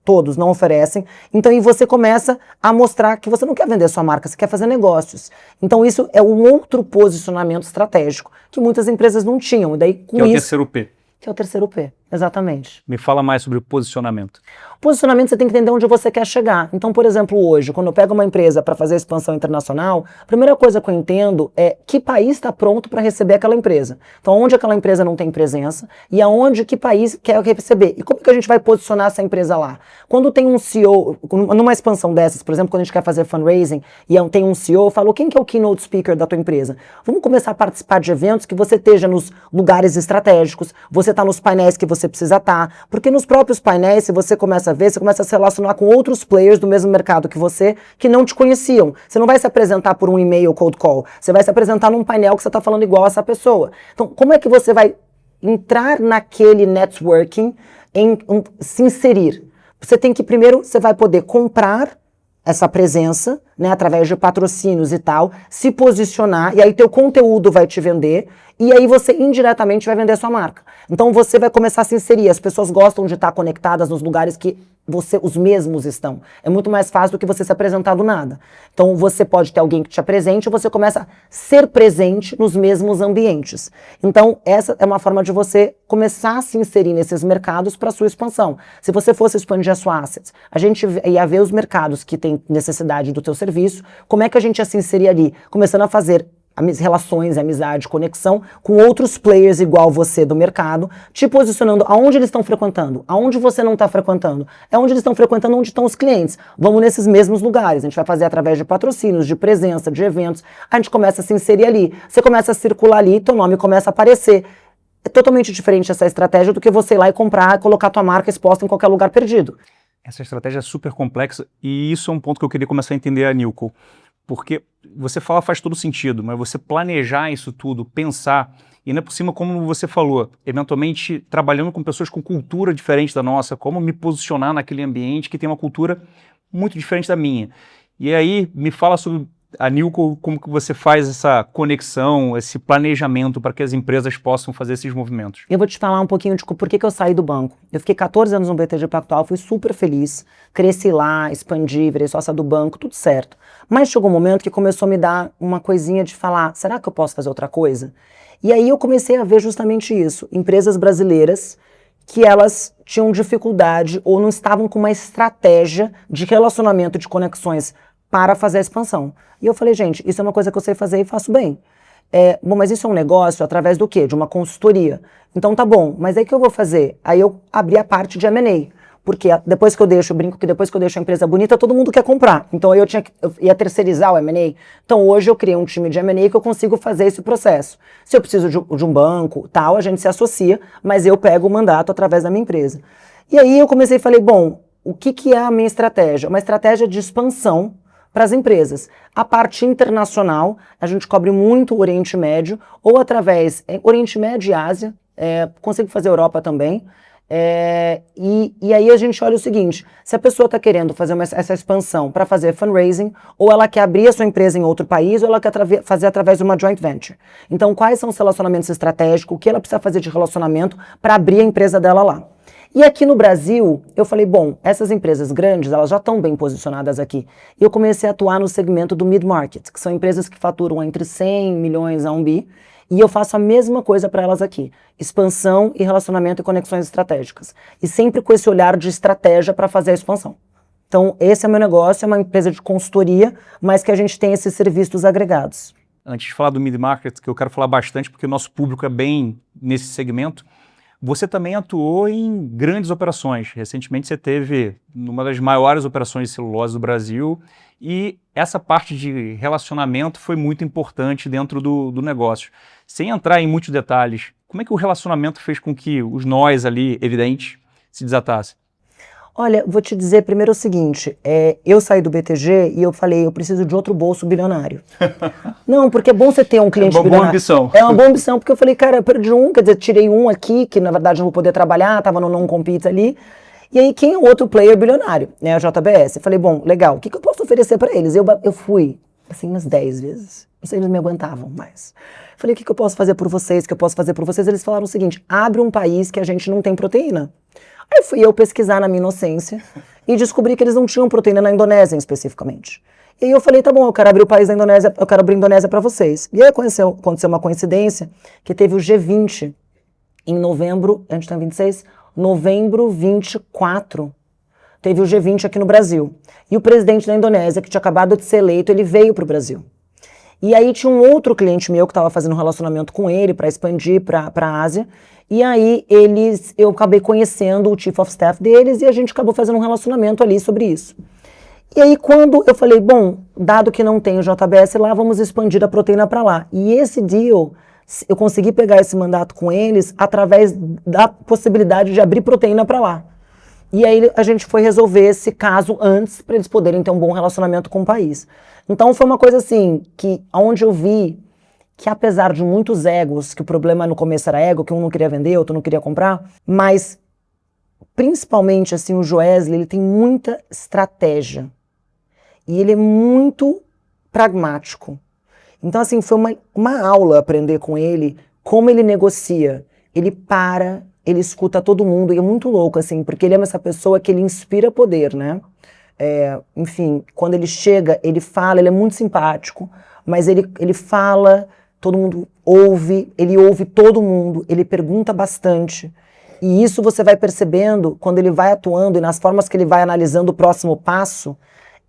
todos não oferecem, então e você começa a mostrar que você não quer vender sua marca, você quer fazer negócios. Então isso é um outro posicionamento estratégico que muitas empresas não tinham. E daí, com que é o isso, terceiro P. Que é o terceiro P, exatamente. Me fala mais sobre o posicionamento. Posicionamento, você tem que entender onde você quer chegar. Então, por exemplo, hoje, quando eu pego uma empresa para fazer expansão internacional, a primeira coisa que eu entendo é que país está pronto para receber aquela empresa. Então, onde aquela empresa não tem presença e aonde, que país quer receber. E como que a gente vai posicionar essa empresa lá? Quando tem um CEO, numa expansão dessas, por exemplo, quando a gente quer fazer fundraising e tem um CEO, eu falo, quem que é o keynote speaker da tua empresa? Vamos começar a participar de eventos que você esteja nos lugares estratégicos, você está nos painéis que você precisa estar, porque nos próprios painéis, se você começa a ver, você começa a se relacionar com outros players do mesmo mercado que você, que não te conheciam. Você não vai se apresentar por um e-mail cold call, você vai se apresentar num painel que você está falando igual a essa pessoa. Então, como é que você vai entrar naquele networking, se inserir? Você tem que, primeiro, você vai poder comprar essa presença, né, através de patrocínios e tal, se posicionar, e aí teu conteúdo vai te vender, e aí você indiretamente vai vender a sua marca. Então você vai começar a se inserir, as pessoas gostam de estar conectadas nos lugares que os mesmos estão. É muito mais fácil do que você se apresentar do nada. Então você pode ter alguém que te apresente, e você começa a ser presente nos mesmos ambientes. Então essa é uma forma de você começar a se inserir nesses mercados para sua expansão. Se você fosse expandir a sua assets, a gente ia ver os mercados que têm necessidade do teu serviço, como é que a gente ia se inserir ali? Começando a fazer relações, amizade, conexão com outros players igual você do mercado, te posicionando aonde eles estão frequentando, aonde você não está frequentando, é onde eles estão frequentando, onde estão os clientes. Vamos nesses mesmos lugares, a gente vai fazer através de patrocínios, de presença, de eventos, a gente começa a se inserir ali, você começa a circular ali, teu nome começa a aparecer. É totalmente diferente essa estratégia do que você ir lá e comprar, colocar tua marca exposta em qualquer lugar perdido. Essa estratégia é super complexa e isso é um ponto que eu queria começar a entender a Nilco. Porque você fala faz todo sentido, mas você planejar isso tudo, pensar, e ainda por cima, como você falou, eventualmente trabalhando com pessoas com cultura diferente da nossa, como me posicionar naquele ambiente que tem uma cultura muito diferente da minha. E aí, me fala sobre a Nilco, como que você faz essa conexão, esse planejamento para que as empresas possam fazer esses movimentos? Eu vou te falar um pouquinho de por que eu saí do banco. Eu fiquei 14 anos no BTG Pactual, fui super feliz, cresci lá, expandi, virei sócia do banco, tudo certo. Mas chegou um momento que começou a me dar uma coisinha de falar, será que eu posso fazer outra coisa? E aí eu comecei a ver justamente isso, empresas brasileiras que elas tinham dificuldade ou não estavam com uma estratégia de relacionamento, de conexões para fazer a expansão. E eu falei, gente, isso é uma coisa que eu sei fazer e faço bem. Bom, mas isso é um negócio através do quê? De uma consultoria. Então tá bom, mas aí o que eu vou fazer? Aí eu abri a parte de M&A, porque depois que eu deixo, eu brinco que depois que eu deixo a empresa bonita, todo mundo quer comprar. Então eu ia terceirizar o M&A. Então hoje eu criei um time de M&A que eu consigo fazer esse processo. Se eu preciso de um banco, tal, a gente se associa, mas eu pego o mandato através da minha empresa. E aí eu comecei e falei, bom, o que é a minha estratégia? Uma estratégia de expansão para as empresas. A parte internacional, a gente cobre muito o Oriente Médio, ou através Oriente Médio e Ásia, consigo fazer Europa também, e aí a gente olha o seguinte, se a pessoa está querendo fazer essa expansão para fazer fundraising, ou ela quer abrir a sua empresa em outro país, ou ela quer fazer através de uma joint venture. Então, quais são os relacionamentos estratégicos, o que ela precisa fazer de relacionamento para abrir a empresa dela lá? E aqui no Brasil, eu falei, bom, essas empresas grandes, elas já estão bem posicionadas aqui. E eu comecei a atuar no segmento do mid-market, que são empresas que faturam entre 100 milhões a 1 bi, e eu faço a mesma coisa para elas aqui. Expansão e relacionamento e conexões estratégicas. E sempre com esse olhar de estratégia para fazer a expansão. Então, esse é o meu negócio, é uma empresa de consultoria, mas que a gente tem esses serviços agregados. antes de falar do mid-market, que eu quero falar bastante, porque o nosso público é bem nesse segmento, você também atuou em grandes operações. Recentemente você teve numa das maiores operações de celulose do Brasil e essa parte de relacionamento foi muito importante dentro do negócio. Sem entrar em muitos detalhes, como é que o relacionamento fez com que os nós ali, evidentes, se desatassem? Olha, vou te dizer primeiro o seguinte, eu saí do BTG e eu falei, eu preciso de outro bolso bilionário. Não, porque é bom você ter um cliente bilionário. É uma boa ambição. É uma boa ambição, porque eu falei, cara, eu perdi um, quer dizer, tirei um aqui, que na verdade não vou poder trabalhar, tava no non-compete ali. E aí, quem é o outro player bilionário? Né, a JBS. Eu falei, bom, legal, o que eu posso oferecer para eles? Eu fui, assim, umas 10 vezes. Não sei, eles me aguentavam mais. Falei, o que eu posso fazer por vocês? O que eu posso fazer por vocês? Eles falaram o seguinte, abre um país que a gente não tem proteína. Aí fui eu pesquisar na minha inocência e descobri que eles não tinham proteína na Indonésia, especificamente. E aí eu falei, tá bom, eu quero abrir o país da Indonésia, eu quero abrir a Indonésia para vocês. E aí aconteceu uma coincidência, que teve o G20 em novembro, a gente tá em 26, novembro 24, teve o G20 aqui no Brasil. E o presidente da Indonésia, que tinha acabado de ser eleito, ele veio pro Brasil. E aí tinha um outro cliente meu que estava fazendo um relacionamento com ele para expandir para a Ásia. E aí eu acabei conhecendo o Chief of Staff deles e a gente acabou fazendo um relacionamento ali sobre isso. E aí quando eu falei, bom, dado que não tem o JBS lá, vamos expandir a proteína para lá. E esse deal, eu consegui pegar esse mandato com eles através da possibilidade de abrir proteína para lá. E aí a gente foi resolver esse caso antes para eles poderem ter um bom relacionamento com o país. Então foi uma coisa assim, que onde eu vi que apesar de muitos egos, que o problema no começo era ego, que um não queria vender, outro não queria comprar, mas principalmente assim o Joesley, ele tem muita estratégia e ele é muito pragmático. Então assim, foi uma aula aprender com ele como ele negocia. Ele para, ele escuta todo mundo e é muito louco assim, porque ele é essa pessoa que ele inspira poder, né? Enfim, quando ele chega, ele fala, ele é muito simpático, mas ele fala, todo mundo ouve, ele ouve todo mundo, ele pergunta bastante. E isso você vai percebendo quando ele vai atuando e nas formas que ele vai analisando o próximo passo,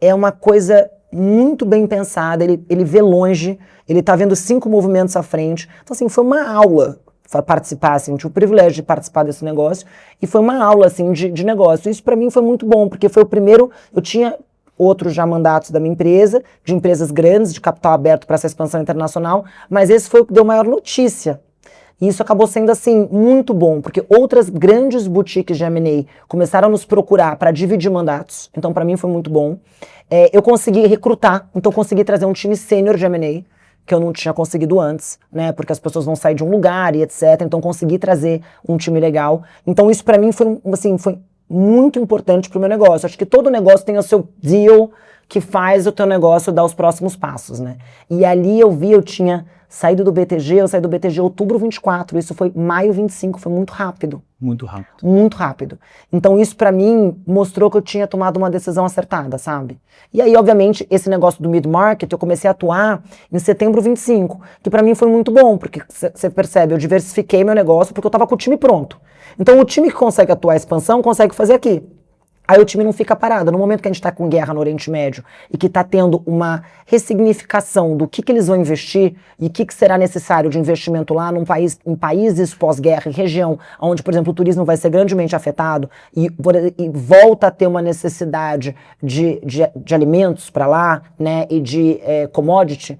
é uma coisa muito bem pensada, ele vê longe, ele tá vendo 5 movimentos à frente. Então assim, foi uma aula participar, assim, eu tive o privilégio de participar desse negócio e foi uma aula, assim, de negócio. Isso para mim foi muito bom, porque foi o primeiro, eu tinha outros já mandatos da minha empresa, de empresas grandes, de capital aberto para essa expansão internacional, mas esse foi o que deu maior notícia. E isso acabou sendo, assim, muito bom, porque outras grandes boutiques de M&A começaram a nos procurar para dividir mandatos, então para mim foi muito bom. Eu consegui recrutar, então consegui trazer um time sênior de M&A, que eu não tinha conseguido antes, né, porque as pessoas vão sair de um lugar e etc, então consegui trazer um time legal. Então isso para mim foi, assim, foi muito importante pro meu negócio. Acho que todo negócio tem o seu deal que faz o teu negócio dar os próximos passos, né. E ali eu tinha saído do BTG, eu saí do BTG em outubro 24, isso foi maio 25, foi muito rápido. Muito rápido. Muito rápido. Então isso pra mim mostrou que eu tinha tomado uma decisão acertada, sabe? E aí, obviamente, esse negócio do mid-market, eu comecei a atuar em setembro 25, que pra mim foi muito bom, porque você percebe, eu diversifiquei meu negócio porque eu tava com o time pronto. Então o time que consegue atuar a expansão, consegue fazer aqui. Aí o time não fica parado. No momento que a gente está com guerra no Oriente Médio e que está tendo uma ressignificação do que eles vão investir e o que será necessário de investimento lá em países pós-guerra, em região onde, por exemplo, o turismo vai ser grandemente afetado e volta a ter uma necessidade de alimentos para lá, né, e de commodity.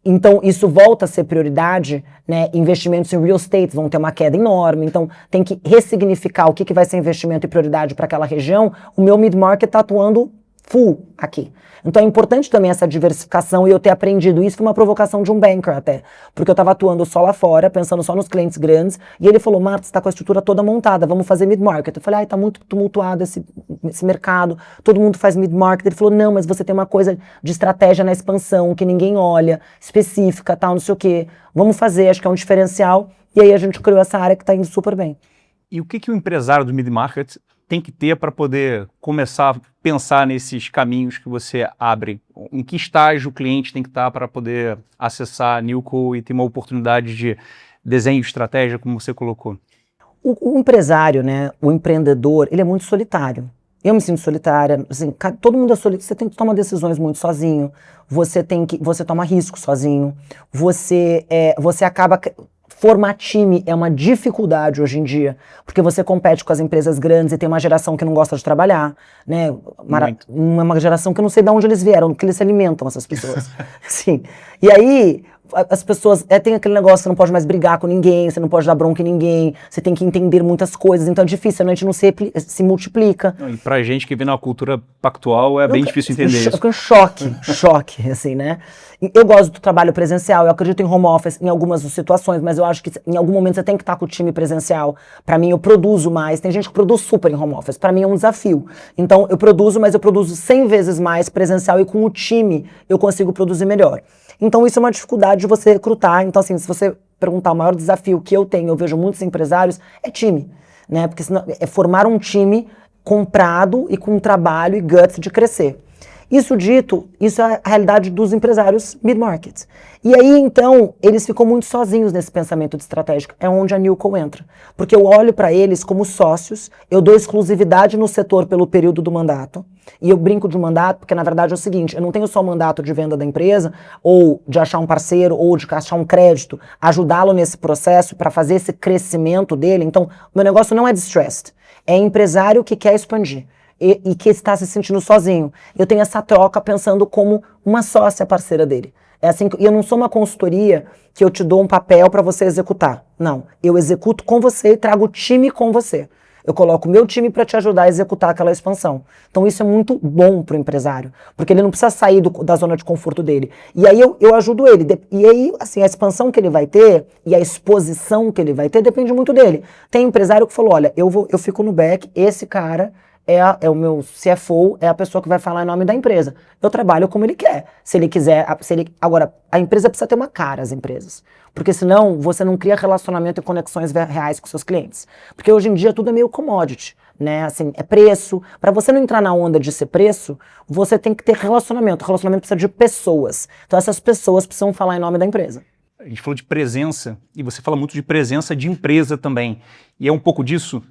Então, isso volta a ser prioridade, né? Investimentos em real estate vão ter uma queda enorme, então tem que ressignificar o que vai ser investimento e prioridade para aquela região. O meu mid-market está atuando full aqui. Então é importante também essa diversificação e eu ter aprendido isso. Foi uma provocação de um banker até, porque eu estava atuando só lá fora, pensando só nos clientes grandes, e ele falou, Marta, você está com a estrutura toda montada, vamos fazer mid-market. Eu falei, ai, tá muito tumultuado esse mercado, todo mundo faz mid-market. Ele falou, não, mas você tem uma coisa de estratégia na expansão, que ninguém olha, específica, tal, não sei o quê. Vamos fazer, acho que é um diferencial. E aí a gente criou essa área que está indo super bem. E o que o empresário do mid-market tem que ter para poder começar a pensar nesses caminhos que você abre? Em que estágio o cliente tem que estar para poder acessar a Newco e ter uma oportunidade de desenho de estratégia, como você colocou? O empresário, né, o empreendedor, ele é muito solitário. Eu me sinto solitária, assim, todo mundo é solitário, você tem que tomar decisões muito sozinho, você toma risco sozinho, você acaba... Formar time é uma dificuldade hoje em dia, porque você compete com as empresas grandes e tem uma geração que não gosta de trabalhar, né? Uma geração que eu não sei de onde eles vieram, do que eles se alimentam, essas pessoas. Sim. E aí, as pessoas, tem aquele negócio, você não pode mais brigar com ninguém, você não pode dar bronca em ninguém, você tem que entender muitas coisas, então é difícil, a gente não se multiplica. E pra gente que vem na cultura pactual, é bem difícil entender isso. Eu fico em choque, assim, né? Eu gosto do trabalho presencial, eu acredito em home office em algumas situações, mas eu acho que em algum momento você tem que estar com o time presencial. Pra mim, eu produzo mais. Tem gente que produz super em home office. Pra mim é um desafio. Então, eu produzo, mas eu produzo 100 vezes mais presencial e com o time eu consigo produzir melhor. Então, isso é uma dificuldade de você recrutar. Então, assim, se você perguntar o maior desafio que eu tenho, eu vejo muitos empresários, é time, né? Porque senão, é formar um time comprado e com trabalho e guts de crescer. Isso dito, isso é a realidade dos empresários mid-market. E aí, então, eles ficam muito sozinhos nesse pensamento de estratégico. É onde a Newco entra. Porque eu olho para eles como sócios, eu dou exclusividade no setor pelo período do mandato. E eu brinco de mandato porque, na verdade, é o seguinte, eu não tenho só o mandato de venda da empresa, ou de achar um parceiro, ou de achar um crédito, ajudá-lo nesse processo para fazer esse crescimento dele. Então, meu negócio não é distressed. É empresário que quer expandir. E que está se sentindo sozinho. Eu tenho essa troca pensando como uma sócia parceira dele. É assim, e eu não sou uma consultoria que eu te dou um papel para você executar. Não, eu executo com você e trago o time com você. Eu coloco o meu time para te ajudar a executar aquela expansão. Então isso é muito bom para o empresário, porque ele não precisa sair da zona de conforto dele. E aí eu ajudo ele. E aí, assim, a expansão que ele vai ter e a exposição que ele vai ter depende muito dele. Tem empresário que falou, olha, eu fico no back, esse cara... É o meu CFO, é a pessoa que vai falar em nome da empresa. Eu trabalho como ele quer. Se ele quiser, agora, a empresa precisa ter uma cara, as empresas. Porque senão você não cria relacionamento e conexões reais com seus clientes. Porque hoje em dia tudo é meio commodity, né? Assim, é preço. Para você não entrar na onda de ser preço, você tem que ter relacionamento. O relacionamento precisa de pessoas. Então essas pessoas precisam falar em nome da empresa. A gente falou de presença, e você fala muito de presença de empresa também. E é um pouco disso,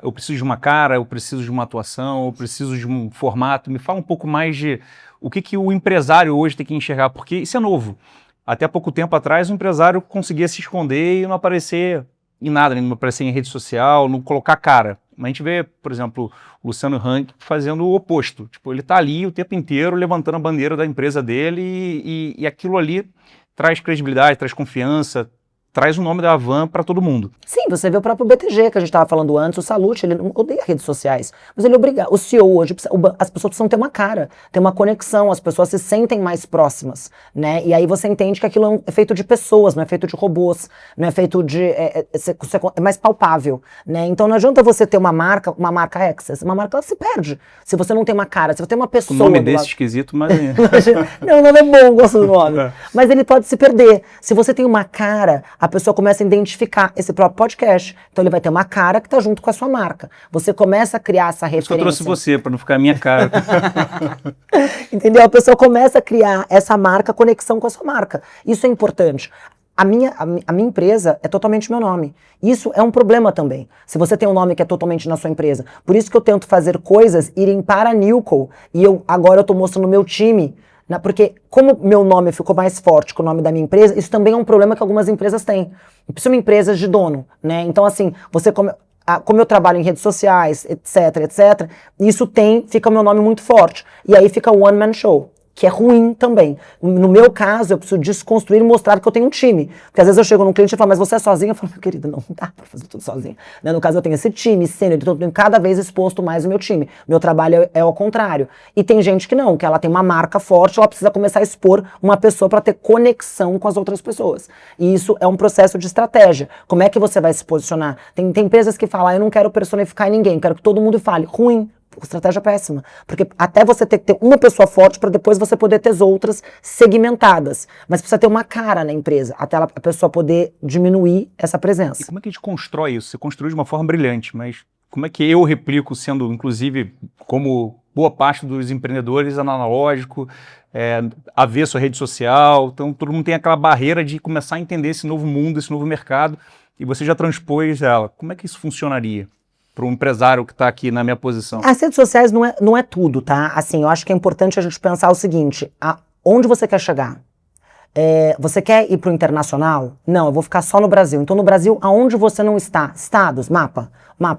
eu preciso de uma cara, eu preciso de uma atuação, eu preciso de um formato. Me fala um pouco mais de o que o empresário hoje tem que enxergar, porque isso é novo. Até pouco tempo atrás, o empresário conseguia se esconder e não aparecer em nada, não aparecer em rede social, não colocar cara. Mas a gente vê, por exemplo, o Luciano Hang fazendo o oposto. Tipo, ele está ali o tempo inteiro levantando a bandeira da empresa dele e aquilo ali traz credibilidade, traz confiança, traz o nome da Havan para todo mundo. Sim, você vê o próprio BTG, que a gente estava falando antes, o Salute, ele não odeia redes sociais, mas ele obriga, o CEO hoje, as pessoas precisam ter uma cara, ter uma conexão, as pessoas se sentem mais próximas, né, e aí você entende que aquilo é feito de pessoas, não é feito de robôs, não é feito de, é mais palpável, né, então não adianta você ter uma marca access, uma marca ela se perde, se você não tem uma cara, se você tem uma pessoa... O nome desse esquisito, mas... Não, o nome é bom, eu gosto do nome, mas ele pode se perder, se você tem uma cara, a pessoa começa a identificar esse próprio podcast. Então ele vai ter uma cara que está junto com a sua marca. Você começa a criar essa referência. Eu trouxe você, para não ficar a minha cara. Entendeu? A pessoa começa a criar essa marca, conexão com a sua marca. Isso é importante. A minha empresa é totalmente meu nome. Isso é um problema também. Se você tem um nome que é totalmente na sua empresa. Por isso que eu tento fazer coisas irem para a Newco. E agora eu estou mostrando o meu time. Porque como meu nome ficou mais forte que o nome da minha empresa, isso também é um problema que algumas empresas têm. São empresas de dono, né? Então, assim, como eu trabalho em redes sociais, etc, isso fica o meu nome muito forte. E aí fica o one man show, que é ruim também. No meu caso, eu preciso desconstruir e mostrar que eu tenho um time. Porque às vezes eu chego num cliente e falo, mas você é sozinha? Eu falo, meu querido, não dá pra fazer tudo sozinha. Né? No caso, eu tenho esse time, sênior, então eu tenho cada vez exposto mais o meu time. Meu trabalho é ao contrário. E tem gente que não, que ela tem uma marca forte, ela precisa começar a expor uma pessoa para ter conexão com as outras pessoas. E isso é um processo de estratégia. Como é que você vai se posicionar? Tem empresas que falam, eu não quero personificar em ninguém, quero que todo mundo fale. Ruim. Estratégia péssima, porque até você ter que ter uma pessoa forte para depois você poder ter as outras segmentadas, mas precisa ter uma cara na empresa, até a pessoa poder diminuir essa presença. E como é que a gente constrói isso? Você construiu de uma forma brilhante, mas como é que eu replico, sendo inclusive como boa parte dos empreendedores analógico, avesso à rede social, então todo mundo tem aquela barreira de começar a entender esse novo mundo, esse novo mercado, e você já transpôs ela. Como é que isso funcionaria para um empresário que está aqui na minha posição? As redes sociais não é tudo, tá? Assim, eu acho que é importante a gente pensar o seguinte, onde você quer chegar? Você quer ir para o internacional? Não, eu vou ficar só no Brasil. Então, no Brasil, aonde você não está? Estados, mapa.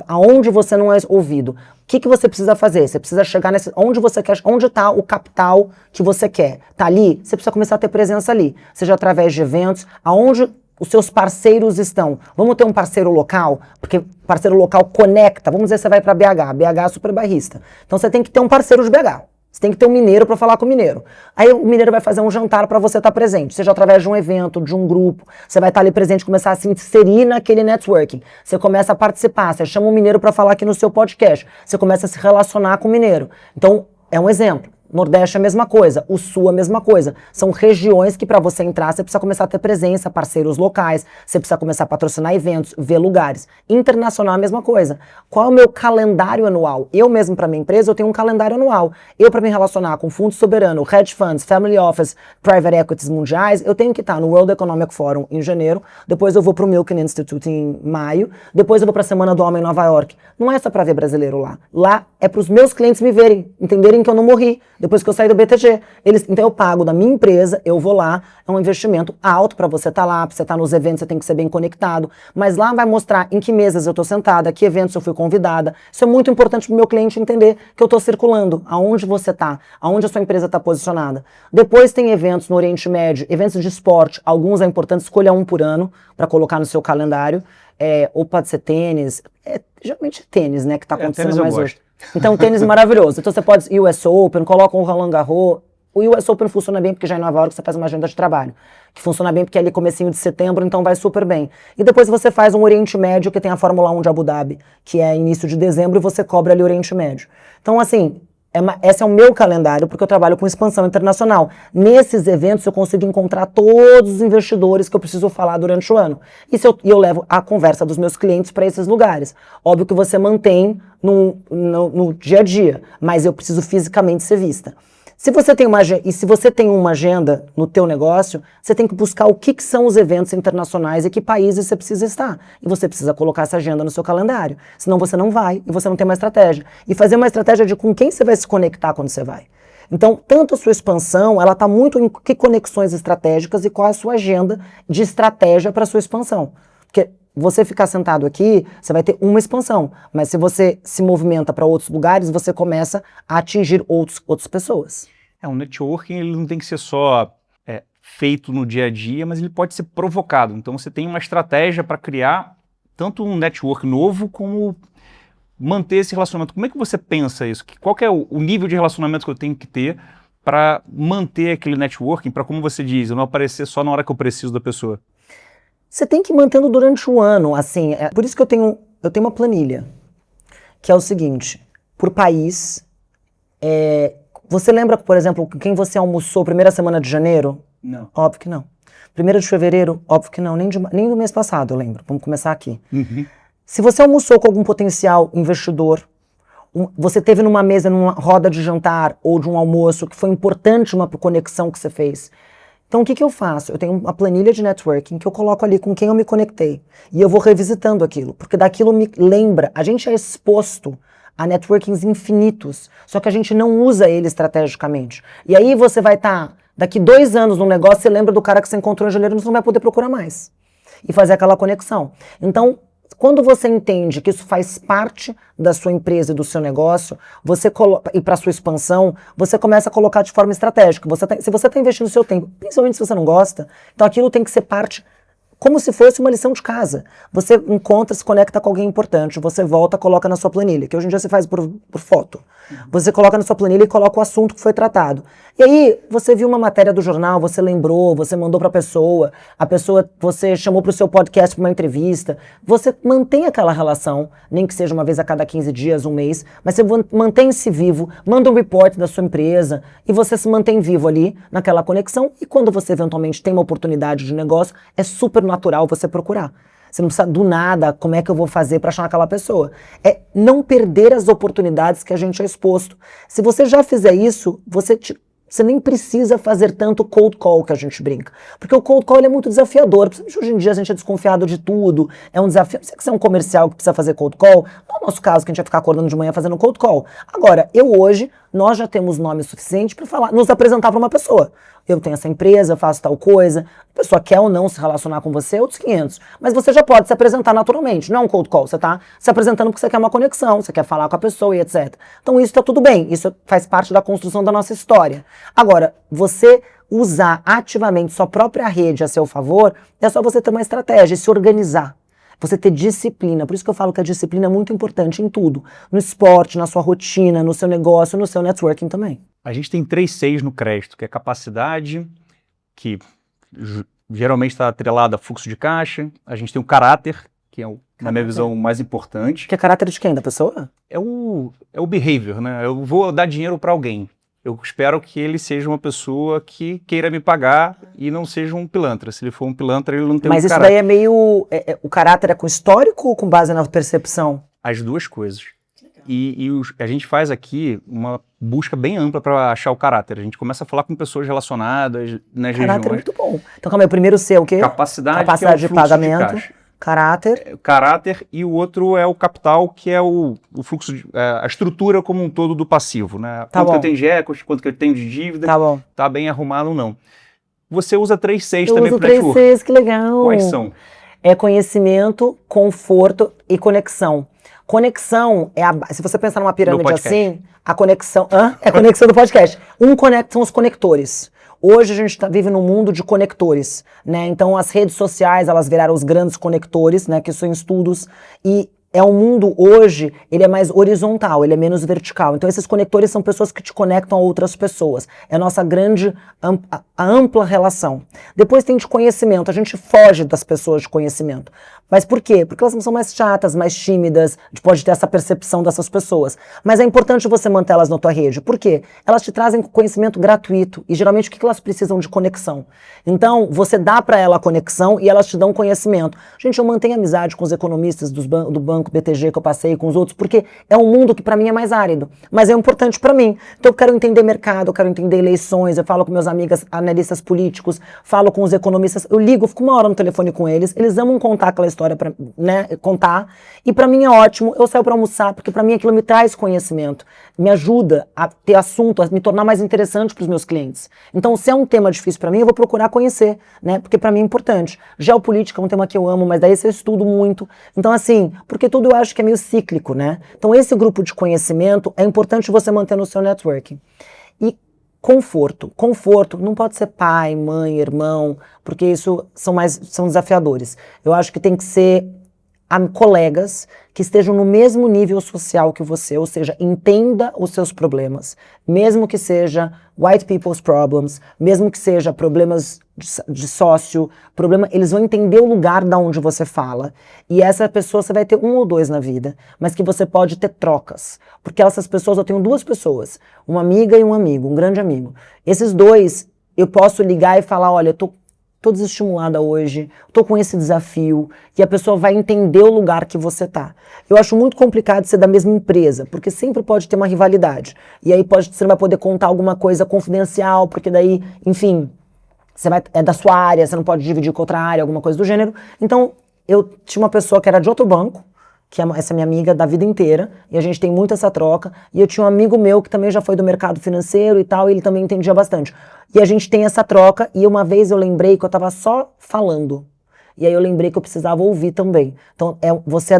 Aonde você não é ouvido? O que você precisa fazer? Você precisa chegar onde você quer, onde está o capital que você quer? Tá ali? Você precisa começar a ter presença ali. Seja através de eventos, aonde os seus parceiros estão. Vamos ter um parceiro local? Porque parceiro local conecta. Vamos dizer que você vai para BH. BH é super bairrista. Então, você tem que ter um parceiro de BH. Você tem que ter um mineiro para falar com o mineiro. Aí o mineiro vai fazer um jantar para você estar presente, seja através de um evento, de um grupo. Você vai estar ali presente, começar a se inserir naquele networking. Você começa a participar, você chama o mineiro para falar aqui no seu podcast. Você começa a se relacionar com o mineiro. Então, é um exemplo. Nordeste é a mesma coisa, o Sul é a mesma coisa. São regiões que para você entrar, você precisa começar a ter presença, parceiros locais, você precisa começar a patrocinar eventos, ver lugares. Internacional é a mesma coisa. Qual é o meu calendário anual? Eu mesmo, para minha empresa, eu tenho um calendário anual. Eu, para me relacionar com fundo soberano, hedge funds, family office, private equities mundiais, eu tenho que estar no World Economic Forum em janeiro, depois eu vou para o Milken Institute em maio, depois eu vou para a Semana do Homem em Nova York. Não é só para ver brasileiro lá. Lá é para os meus clientes me verem, entenderem que eu não morri. Depois que eu saí do BTG. Então eu pago da minha empresa, eu vou lá, é um investimento alto para você estar lá, para você estar nos eventos, você tem que ser bem conectado, mas lá vai mostrar em que mesas eu estou sentada, que eventos eu fui convidada. Isso é muito importante para o meu cliente entender que eu estou circulando, aonde você está, aonde a sua empresa está posicionada. Depois tem eventos no Oriente Médio, eventos de esporte, alguns é importante, escolha um por ano para colocar no seu calendário, ou pode ser tênis, geralmente é tênis, né, que está acontecendo mais hoje. Então, tênis maravilhoso. Então, você pode US Open, coloca um Roland Garros. O US Open funciona bem porque já é em Nova York você faz uma agenda de trabalho. Que funciona bem porque é ali comecinho de setembro, então vai super bem. E depois você faz um Oriente Médio, que tem a Fórmula 1 de Abu Dhabi, que é início de dezembro, e você cobre ali o Oriente Médio. Então, assim, esse é o meu calendário, porque eu trabalho com expansão internacional. Nesses eventos eu consigo encontrar todos os investidores que eu preciso falar durante o ano. E eu levo a conversa dos meus clientes para esses lugares. Óbvio que você mantém no dia a dia, mas eu preciso fisicamente ser vista. Se você tem uma agenda no teu negócio, você tem que buscar o que são os eventos internacionais e que países você precisa estar. E você precisa colocar essa agenda no seu calendário. Senão você não vai e você não tem uma estratégia. E fazer uma estratégia de com quem você vai se conectar quando você vai. Então, tanto a sua expansão, ela está muito em que conexões estratégicas e qual é a sua agenda de estratégia para a sua expansão. Porque você ficar sentado aqui, você vai ter uma expansão. Mas se você se movimenta para outros lugares, você começa a atingir outras pessoas. O networking ele não tem que ser só feito no dia a dia, mas ele pode ser provocado. Então você tem uma estratégia para criar tanto um network novo como manter esse relacionamento. Como é que você pensa isso? Qual que é o nível de relacionamento que eu tenho que ter para manter aquele networking, para, como você diz, eu não aparecer só na hora que eu preciso da pessoa? Você tem que ir mantendo durante o ano, assim, por isso que eu tenho uma planilha, que é o seguinte, por país, você lembra, por exemplo, quem você almoçou primeira semana de janeiro? Não. Óbvio que não. 1º de fevereiro? Óbvio que não, nem do mês passado, eu lembro, vamos começar aqui. Uhum. Se você almoçou com algum potencial investidor, você teve numa mesa, numa roda de jantar ou de um almoço que foi importante uma conexão que você fez. Então, o que eu faço? Eu tenho uma planilha de networking que eu coloco ali com quem eu me conectei. E eu vou revisitando aquilo, porque daquilo me lembra. A gente é exposto a networkings infinitos, só que a gente não usa ele estrategicamente. E aí você vai estar, daqui 2 anos num negócio, você lembra do cara que você encontrou em janeiro e você não vai poder procurar mais. E fazer aquela conexão. Então, quando você entende que isso faz parte da sua empresa e do seu negócio, e para a sua expansão, você começa a colocar de forma estratégica. Se você está investindo o seu tempo, principalmente se você não gosta, então aquilo tem que ser parte, como se fosse uma lição de casa. Você encontra, se conecta com alguém importante, você volta, coloca na sua planilha, que hoje em dia você faz por foto. Você coloca na sua planilha e coloca o assunto que foi tratado. E aí, você viu uma matéria do jornal, você lembrou, você mandou para a pessoa, você chamou para o seu podcast para uma entrevista. Você mantém aquela relação, nem que seja uma vez a cada 15 dias, um mês, mas você mantém-se vivo, manda um report da sua empresa e você se mantém vivo ali, naquela conexão. E quando você eventualmente tem uma oportunidade de negócio, é super natural você procurar. Você não precisa do nada, como é que eu vou fazer para achar aquela pessoa? É não perder as oportunidades que a gente é exposto. Se você já fizer isso, você Você nem precisa fazer tanto cold call que a gente brinca. Porque o cold call ele é muito desafiador. Principalmente hoje em dia a gente é desconfiado de tudo. É um desafio. Não sei que você é um comercial que precisa fazer cold call. Não é o nosso caso que a gente vai ficar acordando de manhã fazendo cold call. Agora, nós já temos nome suficiente para falar, nos apresentar para uma pessoa. Eu tenho essa empresa, eu faço tal coisa. A pessoa quer ou não se relacionar com você, outros 500. Mas você já pode se apresentar naturalmente. Não é um cold call. Você está se apresentando porque você quer uma conexão, você quer falar com a pessoa e etc. Então isso está tudo bem. Isso faz parte da construção da nossa história. Agora, você usar ativamente sua própria rede a seu favor, é só você ter uma estratégia e se organizar. Você ter disciplina. Por isso que eu falo que a disciplina é muito importante em tudo. No esporte, na sua rotina, no seu negócio, no seu networking também. A gente tem 3 Cs no crédito, que é capacidade, que geralmente está atrelada a fluxo de caixa. A gente tem o caráter, que é, na minha visão, o mais importante. Que é caráter de quem? Da pessoa? É o behavior, né? Eu vou dar dinheiro para alguém. Eu espero que ele seja uma pessoa que queira me pagar e não seja um pilantra. Se ele for um pilantra, ele não tem um caráter. Mas isso daí é meio... o caráter é com histórico ou com base na percepção? As duas coisas. A gente faz aqui uma busca bem ampla para achar o caráter. A gente começa a falar com pessoas relacionadas nas regiões. Caráter é muito bom. Então, calma aí, o primeiro C é o quê? Capacidade de pagamento. Caráter. E o outro é o capital, que é o fluxo, a estrutura como um todo do passivo, né? Tá quanto bom. que eu tenho de equity, quanto que eu tenho de dívida, Tá bom. tá bem arrumado ou não. Você usa 3 Cs Eu também uso para 3 network. Cs, que legal. Quais são? É conhecimento, conforto e conexão. Conexão é se você pensar numa pirâmide assim, a conexão... É a conexão do podcast. São os conectores. Hoje a gente vive num mundo de conectores, né? Então as redes sociais, elas viraram os grandes conectores, né? Que são estudos, e é um mundo hoje, ele é mais horizontal, ele é menos vertical. Então esses conectores são pessoas que te conectam a outras pessoas. É a nossa grande, a ampla relação. Depois tem de conhecimento, a gente foge das pessoas de conhecimento. Mas por quê? Porque elas não são mais chatas, mais tímidas, a gente pode ter essa percepção dessas pessoas. Mas é importante você manter elas na tua rede. Por quê? Elas te trazem conhecimento gratuito e geralmente o que elas precisam de conexão. Então você dá para ela a conexão e elas te dão conhecimento. Gente, eu mantenho amizade com os economistas do banco BTG que eu passei, com os outros, porque é um mundo que para mim é mais árido, mas é importante para mim. Então eu quero entender mercado, eu quero entender eleições, eu falo com meus amigos analistas políticos, falo com os economistas, eu ligo, fico uma hora no telefone com eles, eles amam contar aquela história, contar, e para mim é ótimo, eu saio para almoçar, porque para mim aquilo me traz conhecimento, me ajuda a ter assunto, a me tornar mais interessante para os meus clientes. Então se é um tema difícil para mim, eu vou procurar conhecer, né, porque para mim é importante. Geopolítica é um tema que eu amo, mas daí eu estudo muito. Então assim, porque tudo eu acho que é meio cíclico, né? Então esse grupo de conhecimento é importante você manter no seu networking. E conforto. Conforto não pode ser pai, mãe, irmão, porque isso são desafiadores. Eu acho que tem que ser colegas que estejam no mesmo nível social que você, ou seja, entenda os seus problemas, mesmo que seja white people's problems, mesmo que seja problemas de sócio, eles vão entender o lugar da onde você fala, e essa pessoa você vai ter 1 ou 2 na vida, mas que você pode ter trocas, porque essas pessoas, eu tenho 2 pessoas, uma amiga e um amigo, um grande amigo. Esses 2, eu posso ligar e falar, olha, eu tô desestimulada hoje, tô com esse desafio, e a pessoa vai entender o lugar que você tá. Eu acho muito complicado ser da mesma empresa, porque sempre pode ter uma rivalidade, e aí você não vai poder contar alguma coisa confidencial, porque daí, enfim, é da sua área, você não pode dividir com outra área, alguma coisa do gênero. Então, eu tinha uma pessoa que era de outro banco, que essa é minha amiga da vida inteira, e a gente tem muito essa troca, e eu tinha um amigo meu que também já foi do mercado financeiro e tal, e ele também entendia bastante. E a gente tem essa troca, e uma vez eu lembrei que eu tava só falando, e aí eu lembrei que eu precisava ouvir também. Então, você é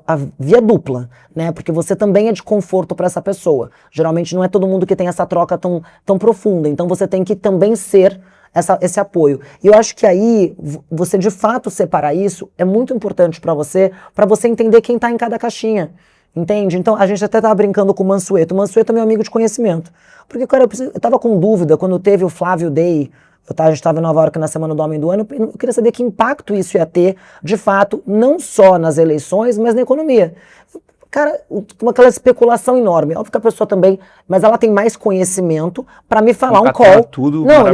a via dupla, né, porque você também é de conforto para essa pessoa. Geralmente não é todo mundo que tem essa troca tão profunda, então você tem que também ser esse apoio. E eu acho que aí, você de fato separar isso é muito importante para você entender quem tá em cada caixinha, entende? Então, a gente até tava brincando com o Mansueto. O Mansueto é meu amigo de conhecimento. Porque, cara, eu tava com dúvida quando teve o Flávio Day, a gente estava em Nova York na Semana do Homem do Ano, eu queria saber que impacto isso ia ter, de fato, não só nas eleições, mas na economia. Cara, com aquela especulação enorme. Óbvio que a pessoa também, mas ela tem mais conhecimento para me falar um call. Tudo não,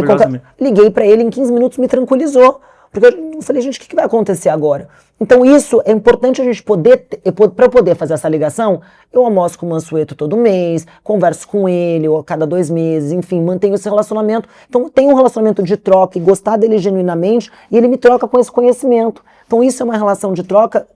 liguei para ele em 15 minutos, me tranquilizou. Porque eu falei, gente, o que vai acontecer agora? Então isso é importante a gente poder, para eu poder fazer essa ligação, eu almoço com o Mansueto todo mês, converso com ele ou a cada 2 meses, enfim, mantenho esse relacionamento. Então eu tenho um relacionamento de troca e gostar dele genuinamente e ele me troca com esse conhecimento. Então isso é uma relação de troca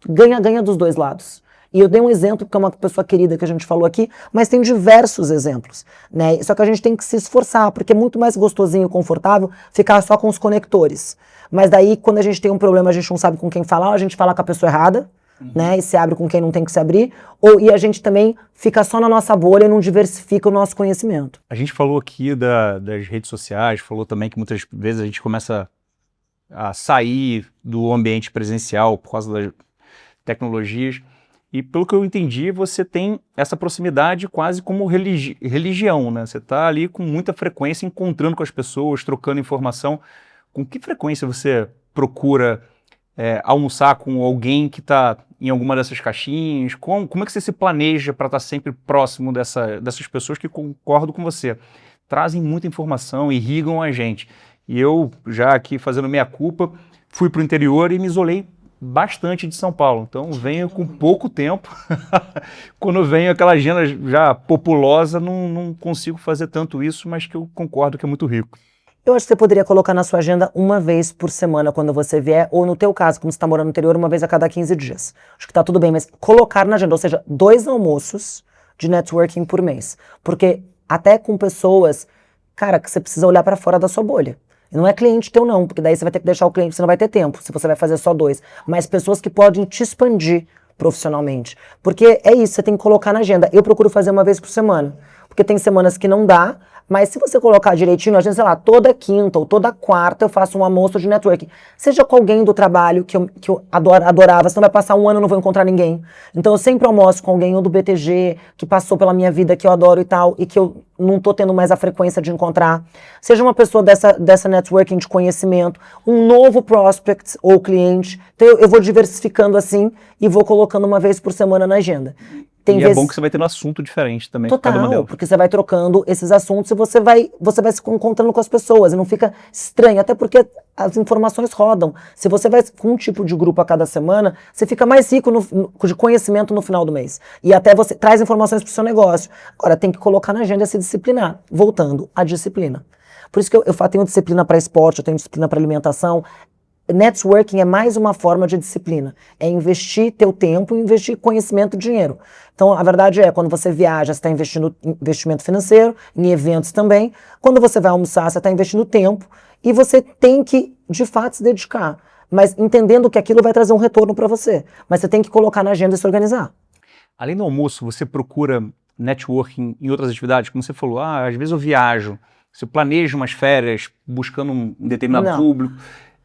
ganha-ganha dos dois lados. E eu dei um exemplo, porque é uma pessoa querida que a gente falou aqui, mas tem diversos exemplos, né? Só que a gente tem que se esforçar, porque é muito mais gostosinho, confortável, ficar só com os conectores. Mas daí, quando a gente tem um problema, a gente não sabe com quem falar, a gente fala com a pessoa errada, né? E se abre com quem não tem que se abrir, e a gente também fica só na nossa bolha e não diversifica o nosso conhecimento. A gente falou aqui das redes sociais, falou também que muitas vezes a gente começa a sair do ambiente presencial por causa das tecnologias. E pelo que eu entendi, você tem essa proximidade quase como religião, né? Você está ali com muita frequência encontrando com as pessoas, trocando informação. Com que frequência você procura almoçar com alguém que está em alguma dessas caixinhas? Como é que você se planeja para estar sempre próximo dessas pessoas que concordam com você? Trazem muita informação, irrigam a gente. E eu, já aqui fazendo meia culpa, fui para o interior e me isolei bastante de São Paulo, então venho com pouco tempo. Quando venho aquela agenda já populosa, não consigo fazer tanto isso, mas que eu concordo que é muito rico. Eu acho que você poderia colocar na sua agenda uma vez por semana quando você vier, ou no teu caso, como você está morando no interior, uma vez a cada 15 dias. Acho que tá tudo bem, mas colocar na agenda, ou seja, 2 almoços de networking por mês. Porque até com pessoas, cara, que você precisa olhar para fora da sua bolha. E não é cliente teu não, porque daí você vai ter que deixar o cliente, você não vai ter tempo, se você vai fazer só 2. Mas pessoas que podem te expandir profissionalmente. Porque é isso, você tem que colocar na agenda. Eu procuro fazer uma vez por semana, porque tem semanas que não dá, mas se você colocar direitinho, na agenda, sei lá, toda quinta ou toda quarta eu faço um almoço de networking. Seja com alguém do trabalho que eu adorava, senão vai passar um ano e não vou encontrar ninguém. Então eu sempre almoço com alguém ou do BTG, que passou pela minha vida, que eu adoro e tal, e que eu não tô tendo mais a frequência de encontrar. Seja uma pessoa dessa networking de conhecimento, um novo prospect ou cliente. Então eu vou diversificando assim e vou colocando uma vez por semana na agenda. Tem vezes... é bom que você vai tendo um assunto diferente também. Total, com cada uma delas. porque você vai trocando esses assuntos e você vai se encontrando com as pessoas e não fica estranho, até porque as informações rodam. Se você vai com um tipo de grupo a cada semana, você fica mais rico de conhecimento no final do mês. E até você traz informações para o seu negócio. Agora, tem que colocar na agenda e se disciplinar. Voltando à disciplina. Por isso que eu tenho disciplina para esporte, eu tenho disciplina para alimentação. Networking é mais uma forma de disciplina. É investir teu tempo, investir conhecimento e dinheiro. Então, a verdade é, quando você viaja, você está investindo em investimento financeiro, em eventos também. Quando você vai almoçar, você está investindo tempo e você tem que, de fato, se dedicar. Mas entendendo que aquilo vai trazer um retorno para você. Mas você tem que colocar na agenda e se organizar. Além do almoço, você procura networking em outras atividades? Como você falou, às vezes eu viajo, você planeja umas férias buscando um determinado público.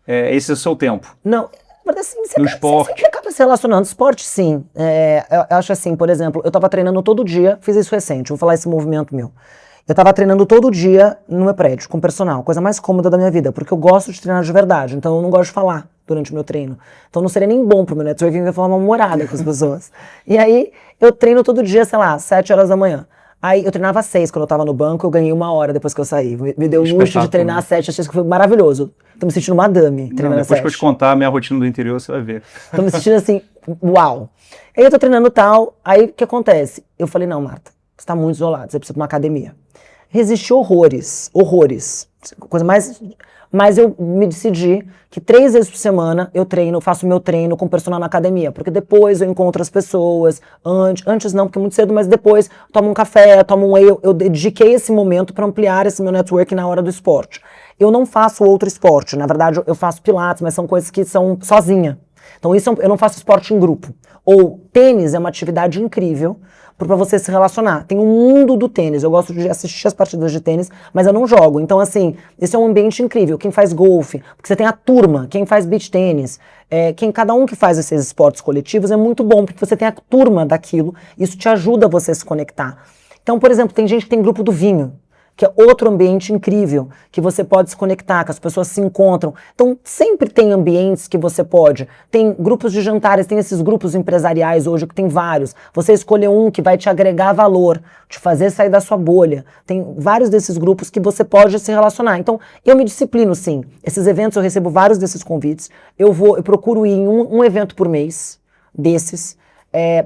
Esse é o seu tempo? Não, mas assim, no esporte. Você acaba se relacionando. Esporte, sim. Eu acho assim, por exemplo, eu estava treinando todo dia, fiz isso recente, vou falar esse movimento meu. Eu estava treinando todo dia no meu prédio, com personal, coisa mais cômoda da minha vida, porque eu gosto de treinar de verdade, então eu não gosto de falar durante o meu treino. Então não seria nem bom pro meu networking, eu ia falar uma humorada com as pessoas. E aí, eu treino todo dia, sei lá, 7 horas da manhã. Aí eu treinava às 6 quando eu tava no banco, eu ganhei 1 hora depois que eu saí. Me deu um luxo de treinar às 7, achei que foi maravilhoso. Tô me sentindo madame treinando às 7. Depois que eu te contar a minha rotina do interior, você vai ver. Tô me sentindo assim, uau. Aí eu tô treinando tal, aí o que acontece? Eu falei, não, Marta, você tá muito isolada, você precisa de uma academia. Resisti horrores. Coisa mais... Mas eu me decidi que 3 vezes por semana eu faço meu treino com personal na academia, porque depois eu encontro as pessoas, antes não, porque é muito cedo, mas depois tomo um café, tomo um whey, eu dediquei esse momento para ampliar esse meu network na hora do esporte. Eu não faço outro esporte, na verdade eu faço pilates, mas são coisas que são sozinha. Então isso eu não faço esporte em grupo. Ou tênis é uma atividade incrível para você se relacionar. Tem um mundo do tênis, eu gosto de assistir as partidas de tênis, mas eu não jogo. Então assim, esse é um ambiente incrível. Quem faz golfe, porque você tem a turma, quem faz beach tênis, cada um que faz esses esportes coletivos é muito bom, porque você tem a turma daquilo, isso te ajuda a você se conectar. Então, por exemplo, tem gente que tem grupo do vinho, que é outro ambiente incrível, que você pode se conectar, que as pessoas se encontram. Então, sempre tem ambientes que você pode. Tem grupos de jantares, tem esses grupos empresariais hoje, que tem vários. Você escolher um que vai te agregar valor, te fazer sair da sua bolha. Tem vários desses grupos que você pode se relacionar. Então, eu me disciplino, sim. Esses eventos, eu recebo vários desses convites. Eu procuro ir em um evento por mês desses,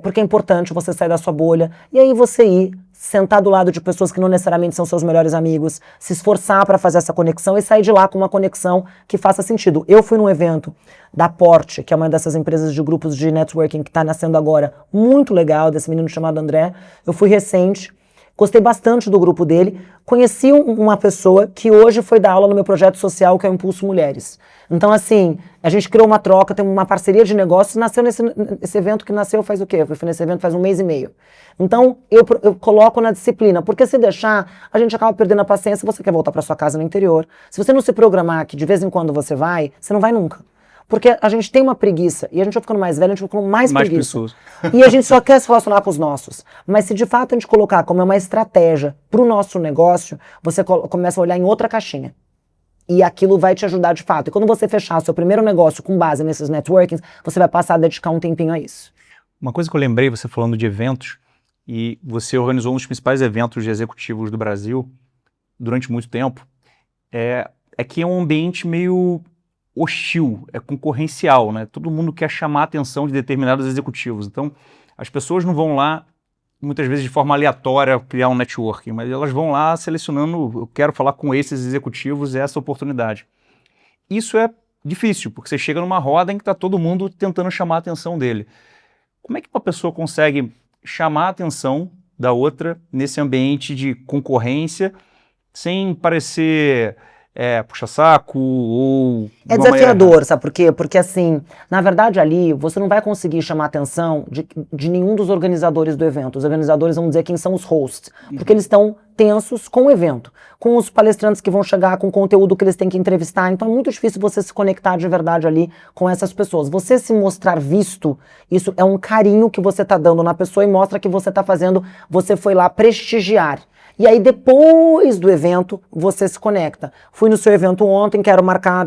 porque é importante você sair da sua bolha. E aí você ir, sentar do lado de pessoas que não necessariamente são seus melhores amigos, se esforçar para fazer essa conexão e sair de lá com uma conexão que faça sentido. Eu fui num evento da Porte, que é uma dessas empresas de grupos de networking que está nascendo agora, muito legal, desse menino chamado André. Eu fui recente, gostei bastante do grupo dele, conheci uma pessoa que hoje foi dar aula no meu projeto social, que é o Impulso Mulheres. Então, assim, a gente criou uma troca, tem uma parceria de negócios, nasceu esse evento que nasceu faz o quê? Eu fui nesse evento faz 1 mês e meio. Então, eu coloco na disciplina, porque se deixar, a gente acaba perdendo a paciência, você quer voltar para sua casa no interior. Se você não se programar que de vez em quando você não vai nunca. Porque a gente tem uma preguiça, e a gente vai ficando mais velho, a gente vai ficando mais preguiça. Pessoas. E a gente só quer se relacionar com os nossos. Mas se de fato a gente colocar como uma estratégia para o nosso negócio, você começa a olhar em outra caixinha. E aquilo vai te ajudar de fato. E quando você fechar seu primeiro negócio com base nesses networkings, você vai passar a dedicar um tempinho a isso. Uma coisa que eu lembrei, você falando de eventos, e você organizou um dos principais eventos de executivos do Brasil durante muito tempo, é que é um ambiente meio hostil, é concorrencial, né? Todo mundo quer chamar a atenção de determinados executivos. Então, as pessoas não vão lá, muitas vezes de forma aleatória, criar um networking, mas elas vão lá selecionando, eu quero falar com esses executivos, essa oportunidade. Isso é difícil, porque você chega numa roda em que está todo mundo tentando chamar a atenção dele. Como é que uma pessoa consegue chamar a atenção da outra nesse ambiente de concorrência, sem parecer puxa-saco ou... É desafiador, sabe por quê? Porque assim, na verdade ali, você não vai conseguir chamar a atenção de nenhum dos organizadores do evento. Os organizadores vão dizer quem são os hosts, porque eles estão tensos com o evento, com os palestrantes que vão chegar, com o conteúdo que eles têm que entrevistar. Então é muito difícil você se conectar de verdade ali com essas pessoas. Você se mostrar visto, isso é um carinho que você está dando na pessoa e mostra que você está fazendo, você foi lá prestigiar. E aí depois do evento, você se conecta. Fui no seu evento ontem, quero marcar,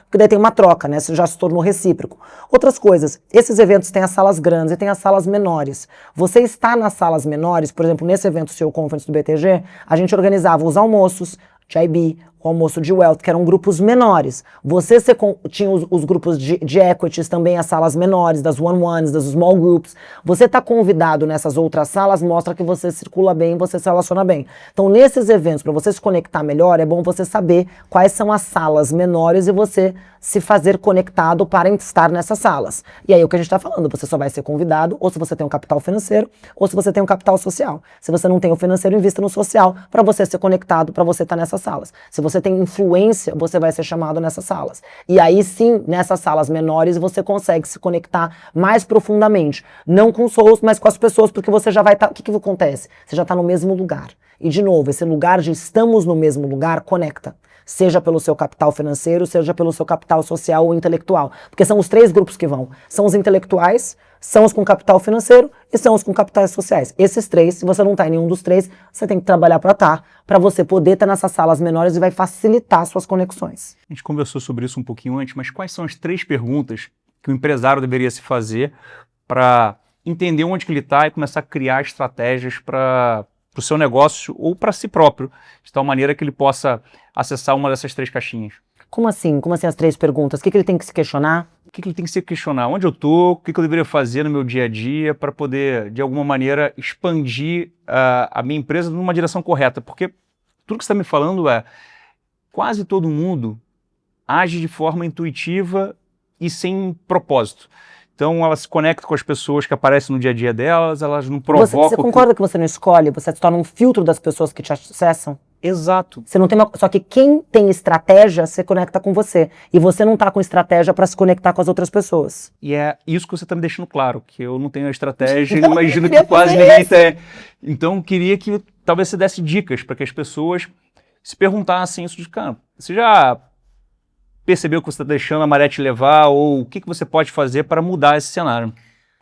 porque daí tem uma troca, né? Já se tornou recíproco. Outras coisas, esses eventos têm as salas grandes e têm as salas menores. Você está nas salas menores, por exemplo, nesse evento CEO Conference do BTG, a gente organizava os almoços de IB, o almoço de Wealth, que eram grupos menores. Você tinha os grupos de equities também, as salas menores, das one-ones, das small groups. Você está convidado nessas outras salas, mostra que você circula bem, você se relaciona bem. Então, nesses eventos, para você se conectar melhor, é bom você saber quais são as salas menores e você se fazer conectado para estar nessas salas. E aí, o que a gente está falando, você só vai ser convidado ou se você tem um capital financeiro ou se você tem um capital social. Se você não tem o financeiro, invista no social para você ser conectado, para você estar nessas salas. Se você tem influência, você vai ser chamado nessas salas. E aí sim, nessas salas menores, você consegue se conectar mais profundamente. Não com os hosts, mas com as pessoas, porque você já vai estar... O que acontece? Você já está no mesmo lugar. E de novo, esse lugar de estamos no mesmo lugar, conecta. Seja pelo seu capital financeiro, seja pelo seu capital social ou intelectual. Porque são os 3 grupos que vão. São os intelectuais, são os com capital financeiro e são os com capitais sociais. Esses 3, se você não está em nenhum dos 3, você tem que trabalhar para você poder estar nessas salas menores e vai facilitar suas conexões. A gente conversou sobre isso um pouquinho antes, mas quais são as 3 perguntas que o empresário deveria se fazer para entender onde que ele está e começar a criar estratégias para o seu negócio ou para si próprio, de tal maneira que ele possa acessar uma dessas 3 caixinhas? Como assim? Como assim as 3 perguntas? O que ele tem que se questionar? O que ele tem que se questionar? Onde eu estou? O que eu deveria fazer no meu dia a dia para poder, de alguma maneira, expandir a minha empresa numa direção correta? Porque tudo que você está me falando quase todo mundo age de forma intuitiva e sem propósito. Então, ela se conecta com as pessoas que aparecem no dia a dia delas, elas não provocam... Você concorda que você não escolhe? Você se torna um filtro das pessoas que te acessam? Exato. Você não tem Só que quem tem estratégia se conecta com você. E você não está com estratégia para se conectar com as outras pessoas. E é isso que você está me deixando claro, que eu não tenho a estratégia e imagino que quase ninguém tem. Então, eu queria que talvez você desse dicas para que as pessoas se perguntassem isso de cara. Você já percebeu que você está deixando a maré te levar ou o que você pode fazer para mudar esse cenário?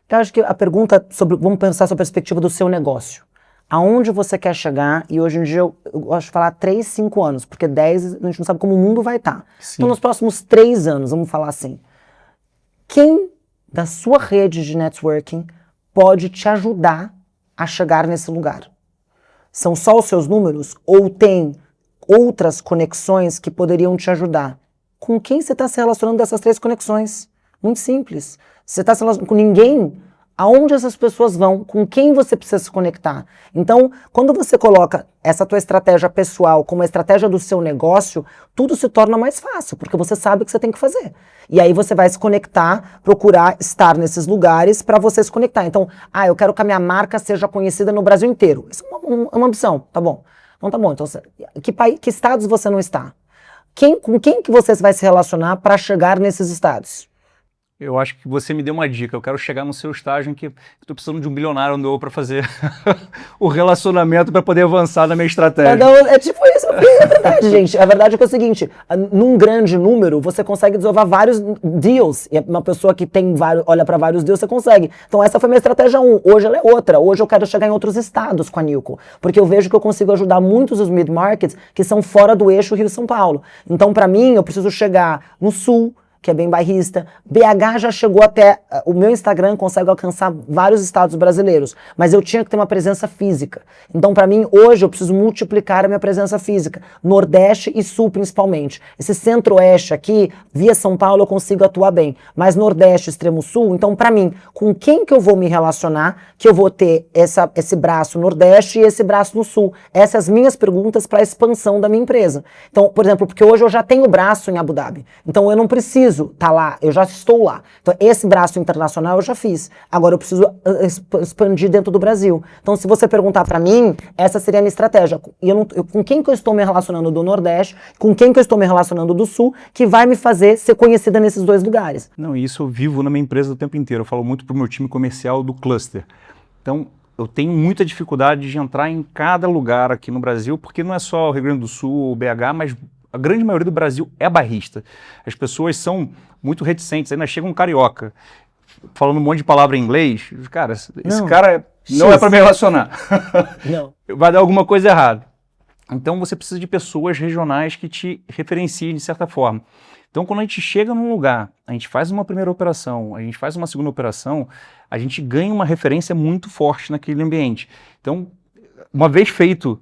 Eu acho que a pergunta vamos pensar sobre a perspectiva do seu negócio. aonde você quer chegar, e hoje em dia eu gosto de falar 3, 5 anos, porque 10 a gente não sabe como o mundo vai estar. Então nos próximos 3 anos, vamos falar assim, quem da sua rede de networking pode te ajudar a chegar nesse lugar? São só os seus números? Ou tem outras conexões que poderiam te ajudar? Com quem você está se relacionando dessas 3 conexões? Muito simples. Você está se relacionando com ninguém? Aonde essas pessoas vão? Com quem você precisa se conectar? Então, quando você coloca essa tua estratégia pessoal como a estratégia do seu negócio, tudo se torna mais fácil, porque você sabe o que você tem que fazer. E aí você vai se conectar, procurar estar nesses lugares para você se conectar. Então, eu quero que a minha marca seja conhecida no Brasil inteiro. Isso é uma ambição, tá bom. Então tá bom. Então, que estados você não está? Com quem que você vai se relacionar para chegar nesses estados? Eu acho que você me deu uma dica. Eu quero chegar no seu estágio em que estou precisando de um bilionário novo para fazer o relacionamento para poder avançar na minha estratégia. É tipo isso. É verdade, gente. A verdade é que é o seguinte, num grande número, você consegue desovar vários deals. E uma pessoa que tem olha para vários deals, você consegue. Então essa foi minha estratégia 1. Hoje ela é outra. Hoje eu quero chegar em outros estados com a Nilco. Porque eu vejo que eu consigo ajudar muitos dos mid-markets que são fora do eixo Rio-São Paulo. Então, para mim, eu preciso chegar no Sul, que é bem bairrista. BH já chegou até... O meu Instagram consegue alcançar vários estados brasileiros, mas eu tinha que ter uma presença física. Então, para mim, hoje eu preciso multiplicar a minha presença física. Nordeste e Sul, principalmente. Esse Centro-Oeste aqui, via São Paulo, eu consigo atuar bem. Mas Nordeste, Extremo Sul, então, para mim, com quem que eu vou me relacionar, que eu vou ter esse braço Nordeste e esse braço no Sul? Essas são as minhas perguntas para a expansão da minha empresa. Então, por exemplo, porque hoje eu já tenho braço em Abu Dhabi. Então, eu não preciso tá lá, eu já estou lá. Então, esse braço internacional eu já fiz. Agora eu preciso expandir dentro do Brasil. Então, se você perguntar para mim, essa seria a minha estratégia. Com quem que eu estou me relacionando do Nordeste, com quem que eu estou me relacionando do Sul, que vai me fazer ser conhecida nesses 2 lugares. Não, isso eu vivo na minha empresa o tempo inteiro. Eu falo muito pro meu time comercial do cluster. Então, eu tenho muita dificuldade de entrar em cada lugar aqui no Brasil, porque não é só o Rio Grande do Sul ou BH, mas a grande maioria do Brasil é bairrista. As pessoas são muito reticentes, ainda chega um carioca falando um monte de palavra em inglês. Cara, esse cara não é para me relacionar. Não. Vai dar alguma coisa errada. Então você precisa de pessoas regionais que te referenciem de certa forma. Então quando a gente chega num lugar, a gente faz uma primeira operação, a gente faz uma segunda operação, a gente ganha uma referência muito forte naquele ambiente. Então, uma vez feito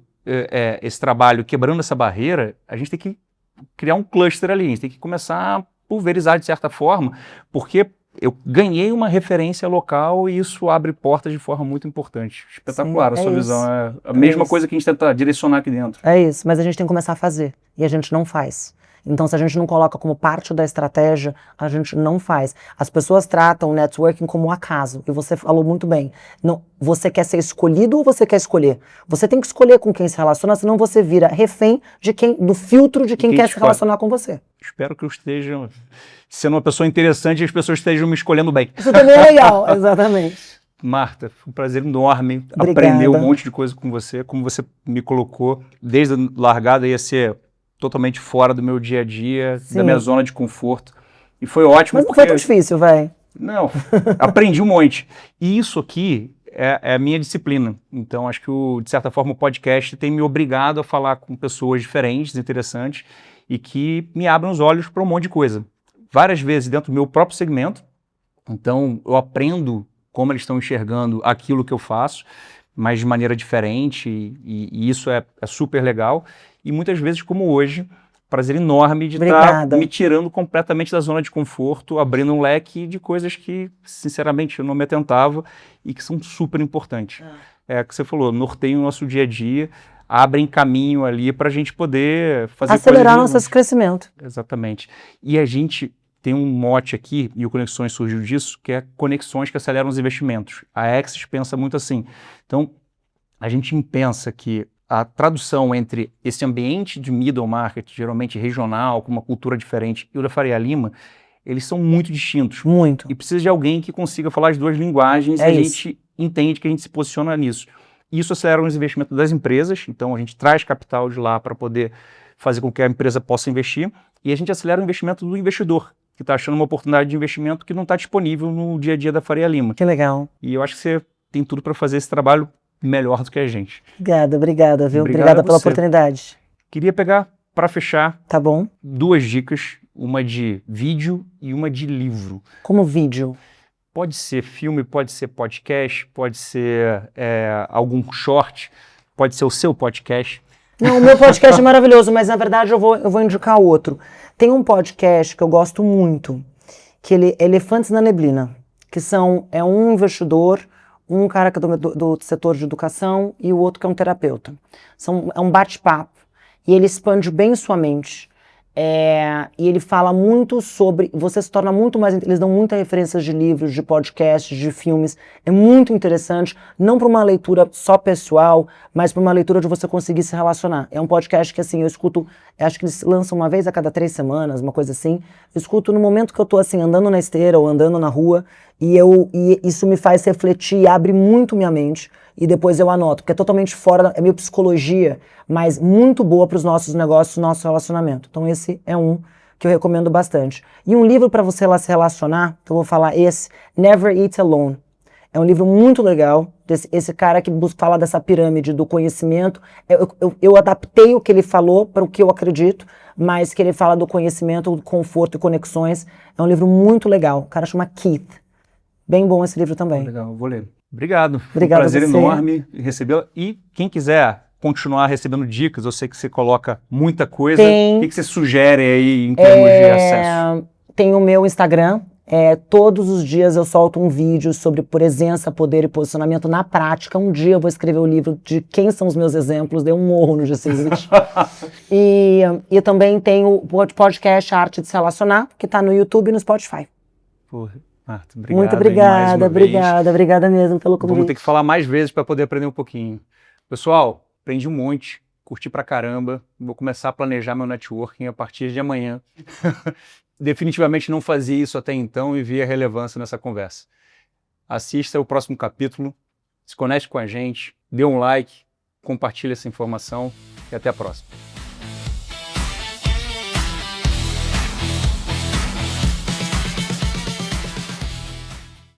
esse trabalho, quebrando essa barreira, a gente tem que criar um cluster ali, a gente tem que começar a pulverizar de certa forma, porque eu ganhei uma referência local e isso abre portas de forma muito importante. Espetacular. Sim, a sua visão. É a mesma coisa que a gente tenta direcionar aqui dentro. É isso, mas a gente tem que começar a fazer, e a gente não faz. Então, se a gente não coloca como parte da estratégia, a gente não faz. As pessoas tratam o networking como um acaso, e você falou muito bem. Não, você quer ser escolhido ou você quer escolher? Você tem que escolher com quem se relaciona, senão você vira refém do filtro de quem quer se relacionar com você. Espero que eu esteja sendo uma pessoa interessante e as pessoas estejam me escolhendo bem. Isso também é legal, exatamente. Marta, foi um prazer enorme Obrigada. Aprender um monte de coisa com você, como você me colocou, desde a largada ia ser totalmente fora do meu dia a dia, Sim. da minha zona de conforto. E foi ótimo. Mas não foi tão difícil, vai. Não, aprendi um monte. E isso aqui é a minha disciplina. Então, acho que, de certa forma, o podcast tem me obrigado a falar com pessoas diferentes, interessantes, e que me abrem os olhos para um monte de coisa. Várias vezes dentro do meu próprio segmento. Então, eu aprendo como eles estão enxergando aquilo que eu faço, mas de maneira diferente, e isso é super legal. E muitas vezes, como hoje, prazer enorme de estar me tirando completamente da zona de conforto, abrindo um leque de coisas que, sinceramente, eu não me atentava e que são super importantes. É o que você falou, norteiam o nosso dia a dia, abrem caminho ali para a gente poder fazer acelerar nosso crescimento. Exatamente. E a gente tem um mote aqui, e o Conexões surgiu disso, que é conexões que aceleram os investimentos. A Axis pensa muito assim. Então, a gente pensa que a tradução entre esse ambiente de middle market, geralmente regional, com uma cultura diferente, e o da Faria Lima, eles são muito distintos. Muito. E precisa de alguém que consiga falar as duas linguagens e a gente entende que a gente se posiciona nisso. Isso acelera os investimentos das empresas, então a gente traz capital de lá para poder fazer com que a empresa possa investir, e a gente acelera o investimento do investidor, que está achando uma oportunidade de investimento que não está disponível no dia a dia da Faria Lima. Que legal. E eu acho que você tem tudo para fazer esse trabalho melhor do que a gente. Obrigada, viu? Obrigado Obrigada a pela você. Oportunidade. Queria pegar, para fechar, Tá bom? 2 dicas, uma de vídeo e uma de livro. Como vídeo. Pode ser filme, pode ser podcast, pode ser algum short, pode ser o seu podcast. Não, o meu podcast é maravilhoso, mas na verdade eu vou indicar outro. Tem um podcast que eu gosto muito, que ele é Elefantes na Neblina, que é um investidor, um cara que é do setor de educação e o outro que é um terapeuta. É um bate-papo e ele expande bem sua mente. E ele fala muito sobre, você se torna muito mais, eles dão muitas referências de livros, de podcasts, de filmes, é muito interessante, não para uma leitura só pessoal, mas para uma leitura de você conseguir se relacionar. É um podcast que assim, eu escuto, acho que eles lançam uma vez a cada 3 semanas, uma coisa assim, eu escuto no momento que eu tô assim, andando na esteira ou andando na rua, e isso me faz refletir e abre muito minha mente, e depois eu anoto, porque é totalmente fora, é meio psicologia, mas muito boa para os nossos negócios, nosso relacionamento. Então esse é um que eu recomendo bastante. E um livro para você se relacionar, que eu vou falar Never Eat Alone. É um livro muito legal, esse cara que fala dessa pirâmide do conhecimento. Eu adaptei o que ele falou para o que eu acredito, mas que ele fala do conhecimento, do conforto e conexões. É um livro muito legal. O cara chama Keith. Bem bom esse livro também. Legal, eu vou ler. Obrigado. Obrigado, um prazer a você. enorme recebê-la. E quem quiser continuar recebendo dicas, eu sei que você coloca muita coisa. O que você sugere aí em termos de acesso? Tem o meu Instagram. Todos os dias eu solto um vídeo sobre presença, poder e posicionamento na prática. Um dia eu vou escrever o livro de quem são os meus exemplos. Dei um morro no G6. e também tem o podcast Arte de Se Relacionar, que está no YouTube e no Spotify. Porra. Obrigado, muito obrigada mesmo pelo convite. Vamos ter que falar mais vezes para poder aprender um pouquinho. Pessoal, aprendi um monte, curti pra caramba, vou começar a planejar meu networking a partir de amanhã. Definitivamente não fazia isso até então e vi a relevância nessa conversa. Assista o próximo capítulo, se conecte com a gente, dê um like, compartilhe essa informação e até a próxima.